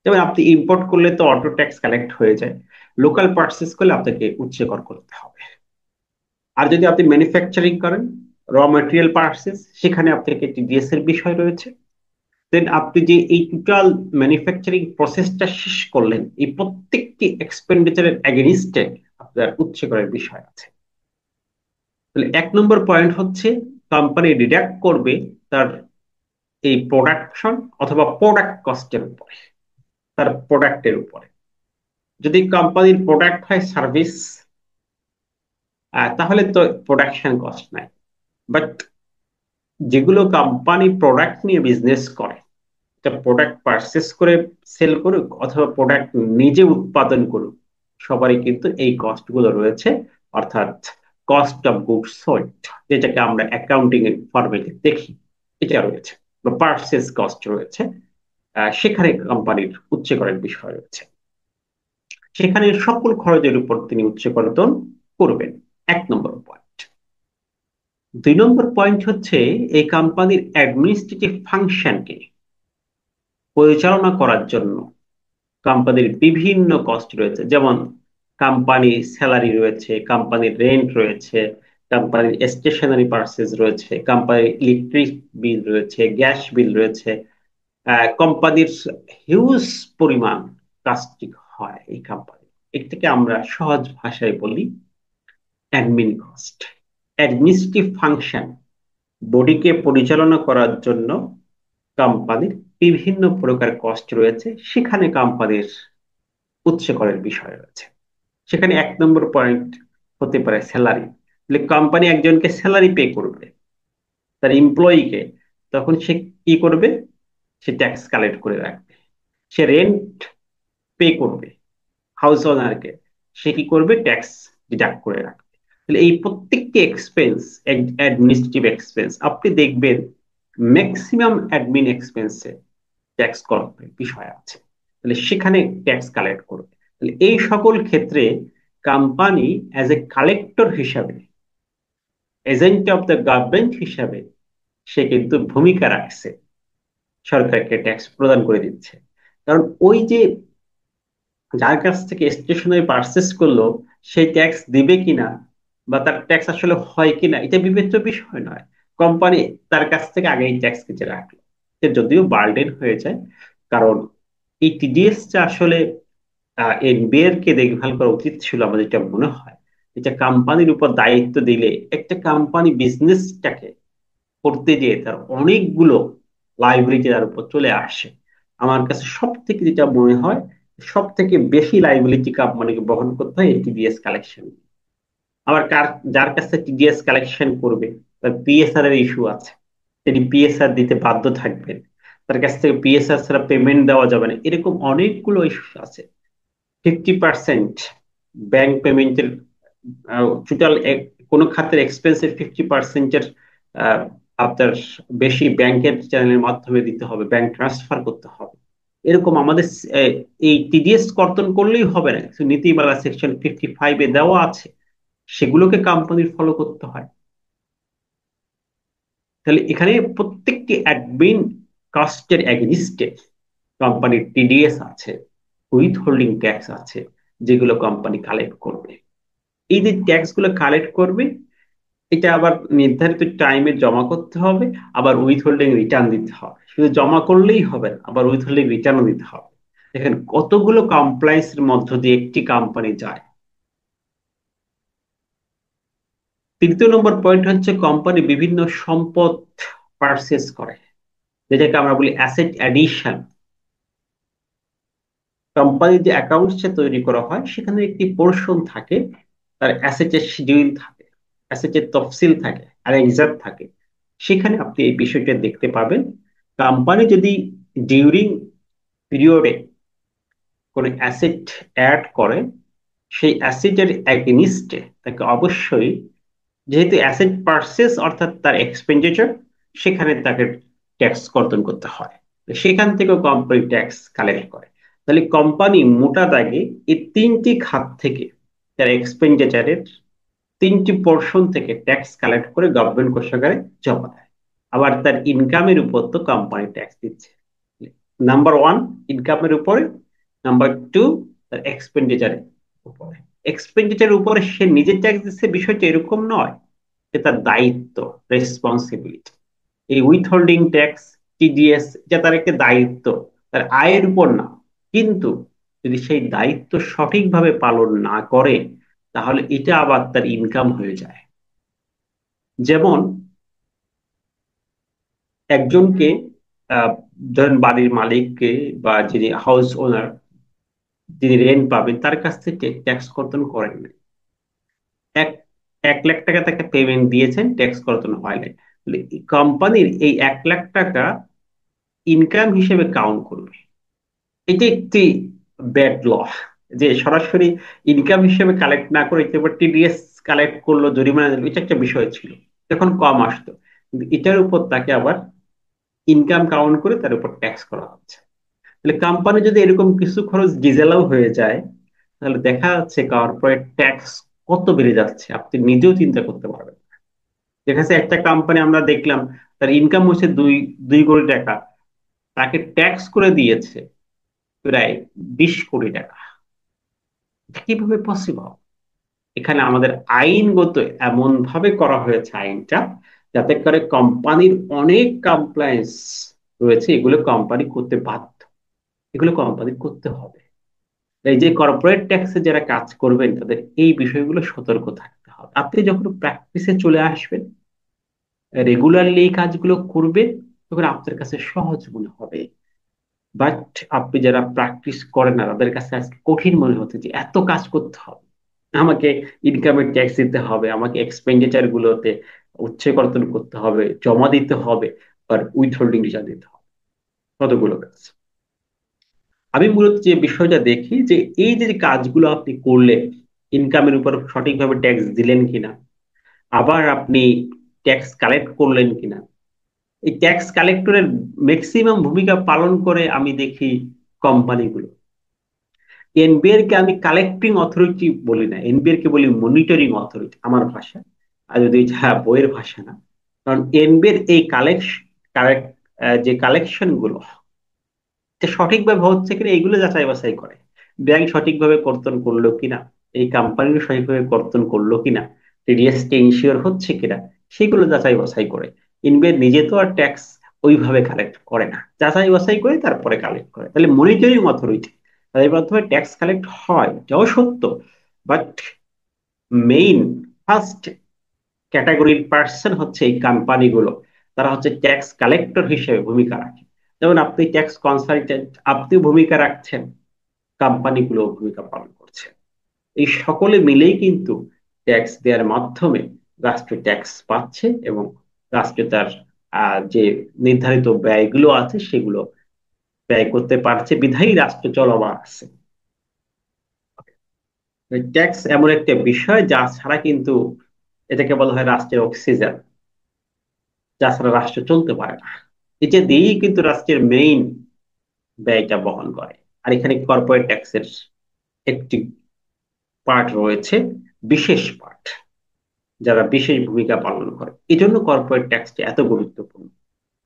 যেমন আপনি ইম্পোর্ট করলে তো অটো ট্যাক্স কালেক্ট হয়ে যায়, লোকাল পারচেস করলে আপনাকে উচ্চ কর করতে হবে। আর যদি আপনি ম্যানুফ্যাকচারিং করেন, র মেটেরিয়াল পারচেস, সেখানে আপনাকে টিডিএস এর বিষয় রয়েছে। দেন আপনি যে এই টোটাল ম্যানুফ্যাকচারিং প্রসেসটা শেষ করলেন, এই প্রত্যেকটি এক্সপেন্ডিচারের এগেনিস্টে আপনার উচ্চ করের বিষয় আছে। তাহলে 1 নম্বর পয়েন্ট হচ্ছে কোম্পানি ডিডাক্ট করবে তার এই প্রোডাকশন অথবা প্রোডাক্ট কস্টের উপরে, তার প্রোডাক্টের উপরে। যদি কোম্পানির প্রোডাক্ট হয় সার্ভিস, তাহলে তো প্রোডাকশন কস্ট নাই। বাট যেগুলো কোম্পানি প্রোডাক্ট নিয়ে বিজনেস করে, এটা প্রোডাক্ট পারচেস করে সেল করুক অথবা প্রোডাক্ট নিজে উৎপাদন করুক, সবারই কিন্তু এই কস্ট গুলো রয়েছে। অর্থাৎ কস্ট অফ গুডস সোল্ড, যেটাকে আমরা অ্যাকাউন্টিং এর ফরম্যাটে দেখি, এটা রয়েছে। বা পারচেস কস্ট রয়েছে, সেখানে কোম্পানির উচ্চ করের বিষয় রয়েছে। সেখানে সকল খরচের উপর তিনি উচ্চ করতন করবেন। 1 নম্বর পয়েন্ট। 2 নম্বর পয়েন্ট হচ্ছে এই কোম্পানির অ্যাডমিনিস্ট্রেটিভ ফাংশনকে পরিচালনা করার জন্য কোম্পানির বিভিন্ন কস্ট রয়েছে। যেমন কোম্পানির স্যালারি রয়েছে, কোম্পানির রেন্ট রয়েছে, কোম্পানির স্টেশনারি পার্সেস রয়েছে, কোম্পানির ইলেকট্রিক বিল রয়েছে, গ্যাস বিল রয়েছে। কোম্পানির হিউজ পরিমাণ কাস্টিং হয় এই কোম্পানি। এটাকে আমরা সহজ ভাষায় বলি অ্যাডমিন কস্ট। অ্যাডমিনিস্ট্রেটিভ ফাংশন, বডিকে পরিচালনা করার জন্য কোম্পানির বিভিন্ন প্রকার কস্ট রয়েছে, সেখানে কোম্পানির উচ্চ করের বিষয় রয়েছে। সেখানে 1 নম্বর পয়েন্ট হতে পারে স্যালারি। কোম্পানি একজনকে স্যালারি পে করবে, তার এমপ্লয়িকে, তখন সে কি করবে? সে ট্যাক্স কালেক্ট করে রাখবে। সে রেন্ট পে করবে হাউস ওনারকে, সে কি করবে? ট্যাক্স ডিডাক্ট করে রাখবে। তাহলে এই প্রত্যেকটি এক্সপেন্স, অ্যাডমিনিস্ট্রেটিভ এক্সপেন্স, আপনি দেখবেন ম্যাক্সিমাম অ্যাডমিন এক্সপেন্সে ট্যাক্স করার বিষয় আছে। তাহলে সেখানে ট্যাক্স কালেক্ট করবে। তাহলে এই সকল ক্ষেত্রে কোম্পানি অ্যাজ এ কালেক্টর হিসাবে, এজেন্ট অফ দ্য গভর্নমেন্ট হিসাবে সে কিন্তু ভূমিকা রাখছে, সরকারকে ট্যাক্স প্রদান করে দিচ্ছে। কারণ ওই যে যার কাছ থেকে স্টেশনারি পারচেস করলো, সেই ট্যাক্স দিবে কিনা বা তার ট্যাক্স আসলে হয় কিনা, এটা বিবেচ্য বিষয় নয়। কোম্পানি তার কাছ থেকে আগেই ট্যাক্স কেটে রাখলো, এটা যদিও বার্ডেন হয়ে যায়। কারণ এই টিডিএসটা আসলে এনবিআর কে দেখভাল করা উচিত ছিল আমাদের, যেটা মনে হয়। এটা কোম্পানির উপর দায়িত্ব দিলে একটা কোম্পানি বিজনেসটাকে করতে গিয়ে তার অনেকগুলো লাইবিলিটি তার উপর চলে আসে। আমার কাছে সব থেকে যেটা মনে হয়, সব থেকে বেশি লাইবিলিটি কোম্পানিকে বহন করতে হয় এই টিডিএস কালেকশন। আবার যার কাছে টিডিএস কালেকশন করবে, তার পিএসআর এর ইস্যু আছে, তিনি পিএসআর দিতে বাধ্য থাকবেন। তার কাছ থেকে পিএসআর ছাড়া পেমেন্ট দেওয়া যাবে না, এরকম অনেকগুলো ইস্যু আছে। 50% ব্যাংক পেমেন্টের, টোটাল কোনো খাতের এক্সপেন্সের 50%-এর আপনার বেশি ব্যাংকের চ্যানেলের মাধ্যমে দিতে হবে, ব্যাংক ট্রান্সফার করতে হবে। এরকম আমাদের এই টিডিএস কর্তন করলেই হবে না, কিছু নীতিমালা সেকশন 55-এ দেওয়া আছে, সেগুলোকে কোম্পানির ফলো করতে হয়। তাহলে এখানে প্রত্যেকটি অ্যাডমিন কস্টের এগেনিস্টে কোম্পানির টিডিএস আছে, উইথ হোল্ডিং ট্যাক্স আছে, যেগুলো কোম্পানি কালেক্ট করবে। এই যে ট্যাক্স গুলো কালেক্ট করবে, এটা আবার নির্ধারিত টাইমে জমা করতে হবে, আবার উইথ হোল্ডিং রিটার্ন দিতে হবে। শুধু জমা করলেই হবে না, আবার উইথ হোল্ডিং রিটার্নও দিতে হবে। দেখেন কতগুলো কমপ্লায়েন্সের মধ্য দিয়ে একটি কোম্পানি যায়। তৃতীয় নম্বর পয়েন্ট হচ্ছে কোম্পানি বিভিন্ন সম্পদ পারচেজ করে, যেটাকে আমরা বলি অ্যাসেট অ্যাডিশন। কোম্পানির যে অ্যাকাউন্টস তৈরি করা হয় সেখানে একটি পোর্শন থাকে, তার অ্যাসেটের শিডিউল থাকে, অ্যাসেটের তফসিল থাকে আর এক্সাম থাকে। সেখানে আপনি এই বিষয়টা দেখতে পাবেন। কোম্পানি যদি ডিউরিং পিরিয়ডে কোনো অ্যাসেট অ্যাড করে, সেই অ্যাসেটের এগেনিস্টে তাকে অবশ্যই, যেহেতু অ্যাসেট পারচেস অর্থাৎ তার এক্সপেন্ডিচার, সেখানে তাকে ট্যাক্স কর্তন করতে হয়। তো সেখান থেকেও কোম্পানি ট্যাক্স কালেক্ট করে। তাহলে কোম্পানি মোটা দাগে এই তিনটি খাত থেকে তার এক্সপেন্ডিচারের তিনটি পোর্শন থেকে ট্যাক্স কালেক্ট করে গভর্নমেন্ট কোষাগারে জমা দেয়। আবার তার ইনকামের উপর তো কোম্পানি ট্যাক্স দিচ্ছে। নাম্বার ওয়ান, ইনকামের উপরে। নাম্বার টু, তার এক্সপেন্ডিচারের উপরে। এক্সপেন্ডিচারের উপরে সে নিজে ট্যাক্স দিচ্ছে বিষয়টা এরকম নয়, যে তার দায়িত্ব, রেসপন্সিবিলিটি। এই উইথহোল্ডিং ট্যাক্স, টিডিএস, এটা তার একটা দায়িত্ব, তার আয়ের উপর না। কিন্তু যদি সেই দায়িত্ব সঠিকভাবে পালন না করে, তাহলে এটা আবার তার ইনকাম হয়ে যায়। যেমন একজনকে, আহ, ধরেন বাড়ির মালিককে বা যিনি হাউস ওনার, যিনি রেন্ট পাবেন, তার কাছ থেকে ট্যাক্স কর্তন করেন না। এক 1 লাখ টাকা তাকে পেমেন্ট দিয়েছেন, ট্যাক্স কর্তন হয় নাই। কোম্পানির এই 1 লাখ টাকা ইনকাম হিসেবে কাউন্ট করবে। এটা একটি ব্যাড ল, যে সরাসরি ইনকাম হিসেবে কালেক্ট না করে এবার টিডিএস কালেক্ট করলো, জরিমানা দিল, এটা একটা বিষয় ছিল, যখন কম আসতো। কিন্তু এটার উপর তাকে আবার ইনকাম কাউন্ট করে তার উপর ট্যাক্স করা হচ্ছে। তাহলে কোম্পানি যদি এরকম কিছু খরচ ডিজেলাও হয়ে যায়, তাহলে দেখা যাচ্ছে কর্পোরেট ট্যাক্স কত বেড়ে যাচ্ছে আপনি নিজেও চিন্তা করতে পারবেন। দেখা যাচ্ছে একটা কোম্পানি আমরা দেখলাম, তার ইনকাম হচ্ছে 2 কোটি টাকা, তাকে ট্যাক্স করে দিয়েছে প্রায় 20 কোটি টাকা। এটা কিভাবে পসিবল? এখানে আমাদের আইনগত এমন ভাবে করা হয়েছে আইনটা, যাতে করে কোম্পানির অনেক কমপ্লায়েন্স রয়েছে, এগুলো কোম্পানি করতে বাধ্য, এগুলো কোম্পানি করতে হবে। এই যে কর্পোরেট ট্যাক্সে যারা কাজ করবেন, তাদের এই বিষয়গুলো সতর্ক থাকতে হবে। আপনি যখন প্র্যাকটিসে চলে আসবেন, রেগুলারলি এই কাজগুলো করবেন, তখন আপনার কাছে সহজ মনে হবে। বাট আপনি যারা প্র্যাকটিস করেন না, তাদের কাছে আজকে কঠিন মনে হচ্ছে যে এত কাজ করতে হবে, আমাকে ইনকামের ট্যাক্স দিতে হবে, আমাকে এক্সপেন্ডিচার গুলোতে উচ্চকর্তন করতে হবে, জমা দিতে হবে, আর উইথহোল্ডিং রিটার্ন দিতে হবে, কতগুলো কাজ। আমি মূলত যে বিষয়টা দেখি যে এই যে কাজগুলো আপনি করলেন, ইনকামের উপর সঠিকভাবে ট্যাক্স দিলেন কিনা, আবার আপনি ট্যাক্স কালেক্ট করলেন কিনা, এই ট্যাক্স কালেক্টরের ম্যাক্সিমাম ভূমিকা পালন করে আমি দেখি কোম্পানিগুলো। এনবিআর কে আমি কালেক্টিং অথরিটি বলি না, এনবিআর কে বলি মনিটরিং অথরিটি আমার ভাষা, আর যদি এটা বইয়ের ভাষা না। কারণ এনবিআর এই কালেক্ট যে কালেকশন গুলো, এটা সঠিকভাবে হচ্ছে কিনা এগুলো যাচাই বাছাই করে। ব্যাংক সঠিকভাবে কর্তন করলো কিনা, এই কোম্পানিগুলো সঠিকভাবে কর্তন করলো কিনা, টিডিএস কে ইনশিওর হচ্ছে কিনা, সেগুলো যাচাই বাছাই করে। ইনবিআর নিজে তো আর ট্যাক্স ওইভাবে কালেক্ট করে না, যাচাই বাছাই করে তারপরে কালেক্ট করে। তাহলে মনিটরিং অথরিটি, তাদের মাধ্যমে ট্যাক্স কালেক্ট হয়, এটাও সত্য। বাট মেইন, ফার্স্ট ক্যাটাগরির পার্সন হচ্ছে এই কোম্পানিগুলো, তারা হচ্ছে ট্যাক্স কালেক্টর হিসেবে ভূমিকা রাখে। যেমন আপনি ট্যাক্স কনসালটেন্ট, আপনি ভূমিকা রাখছেন, কোম্পানিগুলো ভূমিকা পালন করছে। এই সকলে মিলেই কিন্তু ট্যাক্স দেওয়ার মাধ্যমে রাষ্ট্র ট্যাক্স পাচ্ছে, এবং রাষ্ট্র তার যে নির্ধারিত ব্যয়গুলো আছে সেগুলো ব্যয় করতে পারছে, বিধায়ী রাষ্ট্র চলমান আছে। ট্যাক্স এমন একটা বিষয় যা ছাড়া কিন্তু, এটাকে বলা হয় রাষ্ট্রের অক্সিজেন, যা ছাড়া রাষ্ট্র চলতে পারে না। এটা দিয়েই কিন্তু রাষ্ট্রের মেইন ব্যয়টা বহন করে। আর এখানে কর্পোরেট ট্যাক্সের একটি পার্ট রয়েছে, বিশেষ পার্ট, যারা বিশেষ ভূমিকা পালন করে। এই জন্য কর্পোরেট ট্যাক্সটি এত গুরুত্বপূর্ণ।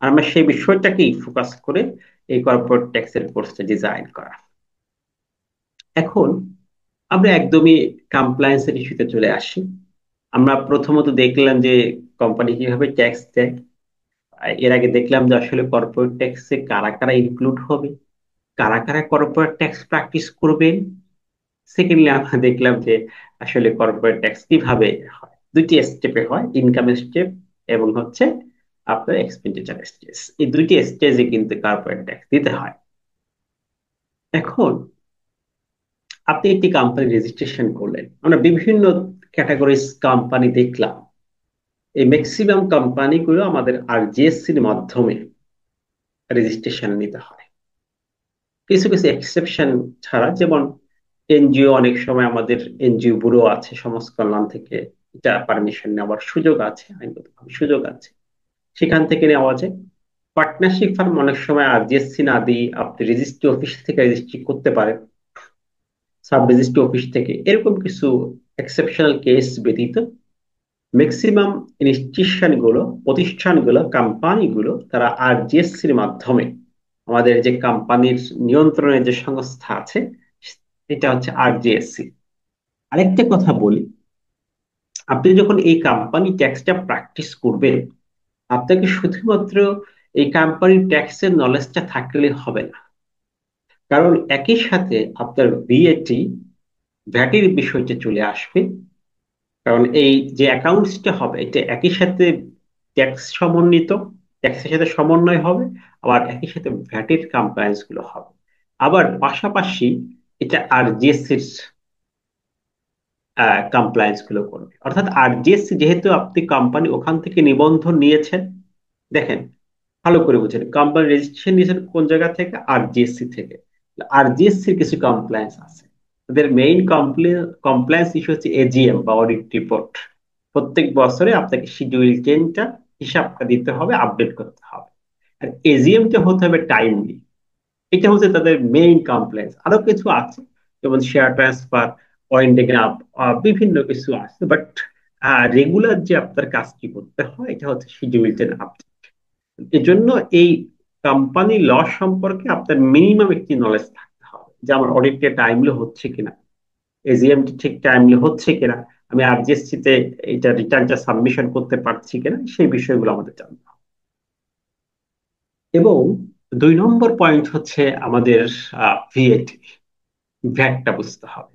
আর আমরা সেই বিষয়টাকেই ফোকাস করে এই কর্পোরেট ট্যাক্সের কোর্সটা ডিজাইন করা। এখন আমরা একদমই কমপ্লায়েন্সের ইস্যুতে চলে আসি। আমরা প্রথমত দেখলাম যে কোম্পানি কিভাবে ট্যাক্স দেয়। এর আগে দেখলাম যে আসলে কর্পোরেট ট্যাক্সে কারা কারা ইনক্লুড হবে, কারা কারা কর্পোরেট ট্যাক্স প্র্যাকটিস করবেন। সেকেন্ডলি আমরা দেখলাম যে আসলে কর্পোরেট ট্যাক্স কিভাবে হয়, দুইটি স্টেপে হয়, ইনকাম স্টেপ এবং হচ্ছে আপনার এক্সপেন্ডিচার স্টেজ। এই দুইটি স্টেজে কিন্তু কর্পোরেট ট্যাক্স দিতে হয়। এখন আপনি একটি কোম্পানি রেজিস্ট্রেশন করলেন, আমরা বিভিন্ন ক্যাটাগরিজ কোম্পানি দেখলাম। এই ম্যাক্সিমাম কোম্পানিগুলো আমাদের আরজিএসসির মাধ্যমে রেজিস্ট্রেশন নিতে হয়, কিছু কিছু এক্সেপশন ছাড়া। যেমন এনজিও, অনেক সময় আমাদের এনজিও ব্যুরো আছে সমাজ কল্যাণ থেকে, এটা পারমিশন নেওয়ার সুযোগ আছে, আইনগতভাবে সুযোগ আছে, সেখান থেকে নেওয়া যায়। পার্টনারশিপ ফার্ম অনেক সময় আরজিএসসি না দিয়ে আপনি রেজিস্ট্রি অফিস থেকে রেজিস্ট্রি করতে পারেন, সাব রেজিস্ট্রি অফিস থেকে। এরকম কিছু এক্সেপশনাল কেস ব্যতীত ম্যাক্সিমাম ইনস্টিটিউশন গুলো, প্রতিষ্ঠানগুলো, কোম্পানিগুলো তারা আরজিএসসির মাধ্যমে, আমাদের যে কোম্পানির নিয়ন্ত্রণের যে সংস্থা আছে এটা হচ্ছে আরজিএসসি। আরেকটা কথা বলি, আপনি যখন এই কোম্পানি ট্যাক্সটা প্র্যাকটিস করবেন, আপনাকে শুধুমাত্র এই কোম্পানির ট্যাক্সের নলেজটা থাকলে হবে না। কারণ একই সাথে আপনার ভিএটি, ভ্যাটের বিষয়টা চলে আসবে। কারণ এই যে অ্যাকাউন্টসটা হবে এটা একই সাথে ট্যাক্স সমন্বিত, ট্যাক্সের সাথে সমন্বয় হবে, আবার একই সাথে ভ্যাটের কমপ্লায়েন্স গুলো হবে। আবার পাশাপাশি এটা আরজিএসসির কমপ্লায়েন্স গুলো করবে। অর্থাৎ আরজিএসসি যেহেতু আপনি কোম্পানি ওখান থেকে নিবন্ধন নিয়েছেন, দেখেন ভালো করে বুঝেন, কোম্পানি রেজিস্ট্রেশন নিয়েছেন কোন জায়গা থেকে? আরজিএসসি থেকে। আরজিএসসির কিছু কমপ্লায়েন্স আছে, তাদের মেইন কমপ্লায়েন্স ইস্যু হচ্ছে এজিএম বা অডিট রিপোর্ট। প্রত্যেক বছরে আপনাকে শিডিউল 10টা হিসাবটা দিতে হবে, আপডেট করতে হবে। আর এজিএমটা হতে হবে টাইমলি। এটা হচ্ছে তাদের মেইন কমপ্লেন্স। আরো কিছু আছে যেমন শেয়ার ট্রান্সফার, ওয়াইন্ডিং আপ, বিভিন্ন কিছু আছে, বাট রেগুলার যে আপনার কাজটি করতে হয় এটা হচ্ছে শিডিউল 10 আপডেট। এজন্য এই কোম্পানি ল সম্পর্কে আপনার মিনিমাম একটি নলেজ থাকতে হবে, যে আমার অডিটটা টাইমলি হচ্ছে কিনা, এজিএমটি ঠিক টাইমলি হচ্ছে কিনা, আমি আরজিএসসি তে এটা রিটার্নটা সাবমিশন করতে পারছি কিনা, সেই বিষয়গুলো আমাদের জানতে হবে। এবং 2 নম্বর পয়েন্ট হচ্ছে আমাদের ভিএটি, ভ্যাটটা বুঝতে হবে।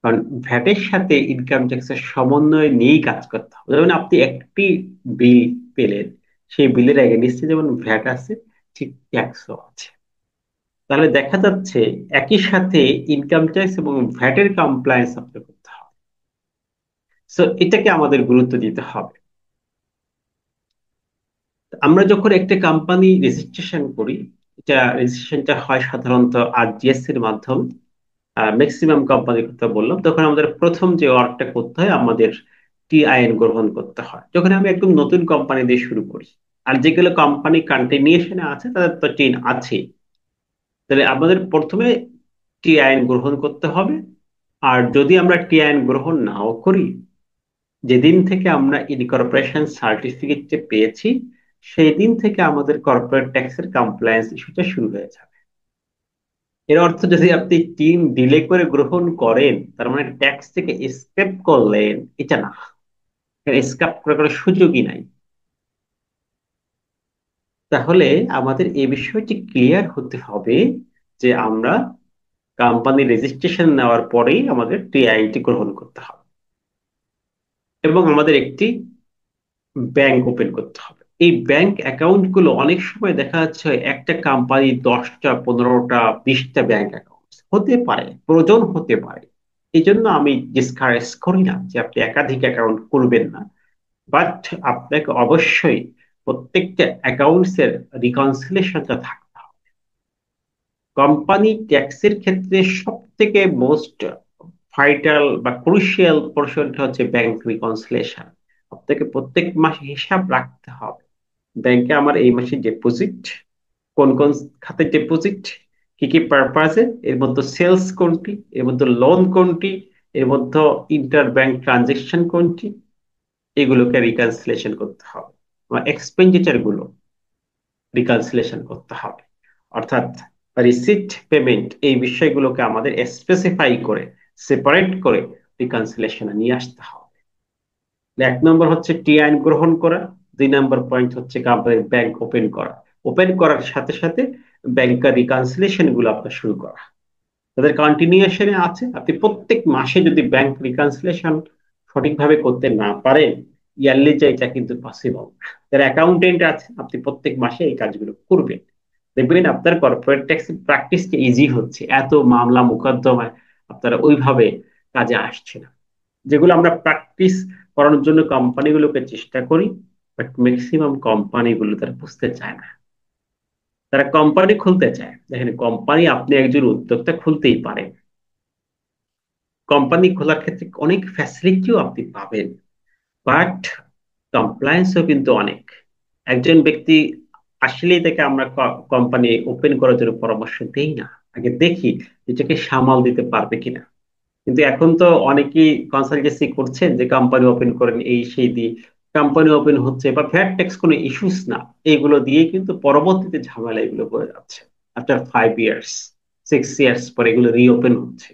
কারণ ভ্যাটের সাথে ইনকাম ট্যাক্সের সমন্বয় নিয়েই কাজ করতে হবে। যেমন আপনি একটি বিল পেলেন, সেই বিলের এগেনিস্টে যেমন ভ্যাট আছে, ঠিক ট্যাক্সও আছে। তাহলে দেখা যাচ্ছে একই সাথে ইনকাম ট্যাক্স এবং ভ্যাটের কমপ্লায়েন্স আপনাকে করতে হবে। সো এটাকে আমাদের গুরুত্ব দিতে হবে। আমরা যখন একটা কোম্পানি রেজিস্ট্রেশন করি, এটা রেজিস্ট্রেশনটা হয় সাধারণত আরজিএস এর মাধ্যমে। ম্যাক্সিমাম কোম্পানির কথা বললাম, তখন আমাদের প্রথম যে ওয়ার্কটা করতে হয়, আমাদের টিআইএন গ্রহণ করতে হয়। যখন আমি একদম নতুন কোম্পানি দিয়ে শুরু করি, আর যেগুলো কোম্পানি কন্টিনিউশনে আছে তাদের তো টিন আছে, তাহলে আমাদের প্রথমে টিআইএন গ্রহণ করতে হবে। আর যদি আমরা টিআইএন গ্রহণ নাও করি, যেদিন থেকে আমরা ইনকর্পোরেশন সার্টিফিকেট পেয়েছি সেই দিন থেকে আমাদের কর্পোরেট ট্যাক্সের কমপ্লায়েন্স ইস্যুটা শুরু হয়ে যাবে। এর অর্থ যদি আপনি 3 ডিলে করে গ্রহণ করেন, তার মানে ট্যাক্স থেকে এসকেপ করলেন, এটা না। এসকেপ করার কোনো সুযোগই নাই। তাহলে আমাদের এই বিষয়টি ক্লিয়ার হতে হবে যে আমরা কোম্পানি রেজিস্ট্রেশন নেওয়ার পরেই আমাদের টিআইটি গ্রহণ করতে হবে, এবং আমাদের একটি ব্যাংক ওপেন করতে হবে। এই ব্যাংক অ্যাকাউন্ট গুলো অনেক সময় দেখা যাচ্ছে একটা কোম্পানি 10টা, 15টা, 20টা ব্যাংক অ্যাকাউন্ট হতে পারে, প্রয়োজন হতে পারে। এই জন্য আমি ডিসকারেজ করি না যে আপনি একাধিক অ্যাকাউন্ট করবেন না, বাট আপনাকে অবশ্যই প্রত্যেকটা অ্যাকাউন্টস এর রিকনসিলেশনটা থাকতে হবে। কোম্পানি ট্যাক্সের ক্ষেত্রে সব থেকে মোস্ট ভাইটাল বা ক্রুশিয়াল পোর্শনটা হচ্ছে ব্যাংক রিকনসিলেশন। আপনাকে প্রত্যেক মাসে হিসাব রাখতে হবে, ব্যাংকে আমার এই মাসে ডিপোজিট, কোন কোন খাতে ডিপোজিট, কি কি পারপাসে, এর মধ্যে সেলস কোনটি, এর মধ্যে লোন কোনটি, এর মধ্যে ইন্টার ব্যাংক ট্রানজেকশন কোনটি, এগুলোকে রিকনসিলেশন করতে হবে। আমার এক্সপেন্ডিচার গুলো রিকনসিলেশন করতে হবে। অর্থাৎ রিসিট, পেমেন্ট, এই বিষয়গুলোকে আমাদের স্পেসিফাই করে, সেপারেট করে রিকনসিলেশনে নিয়ে আসতে হবে। 1 নম্বর হচ্ছে টি আইন গ্রহণ করা, 2 নম্বর পয়েন্ট হচ্ছে কোম্পানির ব্যাংক ওপেন করা। ওপেন করার সাথে সাথে ব্যাংকার রিকনসিলিয়েশন গুলো আপনার শুরু করা। তাদের কন্টিনিউশনে আছে, আপনি প্রত্যেক মাসে যদি ব্যাংক রিকনসিলিয়েশন সঠিকভাবে করতে না পারেন, ইয়ারলি যে এটা কিন্তু পসিবল। যারা অ্যাকাউন্টেন্ট আছে, আপনি প্রত্যেক মাসে এই কাজগুলো করবেন, দেখবেন আপনার কর্পোরেট ট্যাক্স প্র্যাকটিসটা ইজি হচ্ছে, এত মামলা মোকদ্দমায় আপনারা ওইভাবে কাজে আসছে না। যেগুলো আমরা প্র্যাকটিস করানোর জন্য কোম্পানিগুলোকে চেষ্টা করি, বাট ম্যাক্সিমাম কোম্পানিগুলো তারা বুঝতে চায় না। তারা কোম্পানি খুলতে চায়, দেখেন কোম্পানি আপনি একজন উদ্যোক্তা খুলতেই পারেন, কোম্পানি খোলার ক্ষেত্রে অনেক ফ্যাসিলিটিও আপনি পাবেন, বাট কমপ্লায়েন্সও কিন্তু অনেক। একজন ব্যক্তি আসলেই তাকে আমরা কোম্পানি ওপেন করার জন্য পরামর্শ দেই না, আগে দেখি এটাকে সামাল দিতে পারবে কিনা। কিন্তু এখন তো অনেকেই কনসালটেন্সি করছেন যে কোম্পানি ওপেন করেন, এই সেই দিয়ে কোম্পানি ওপেন হচ্ছে, বা ভ্যাট ট্যাক্স কোনো ইস্যুস না, এইগুলো দিয়ে কিন্তু পরবর্তীতে ঝামেলা এগুলো করে যাচ্ছে। আফটার 5 ইয়ার্স, 6 ইয়ার্স পরে এগুলো রিওপেন হচ্ছে।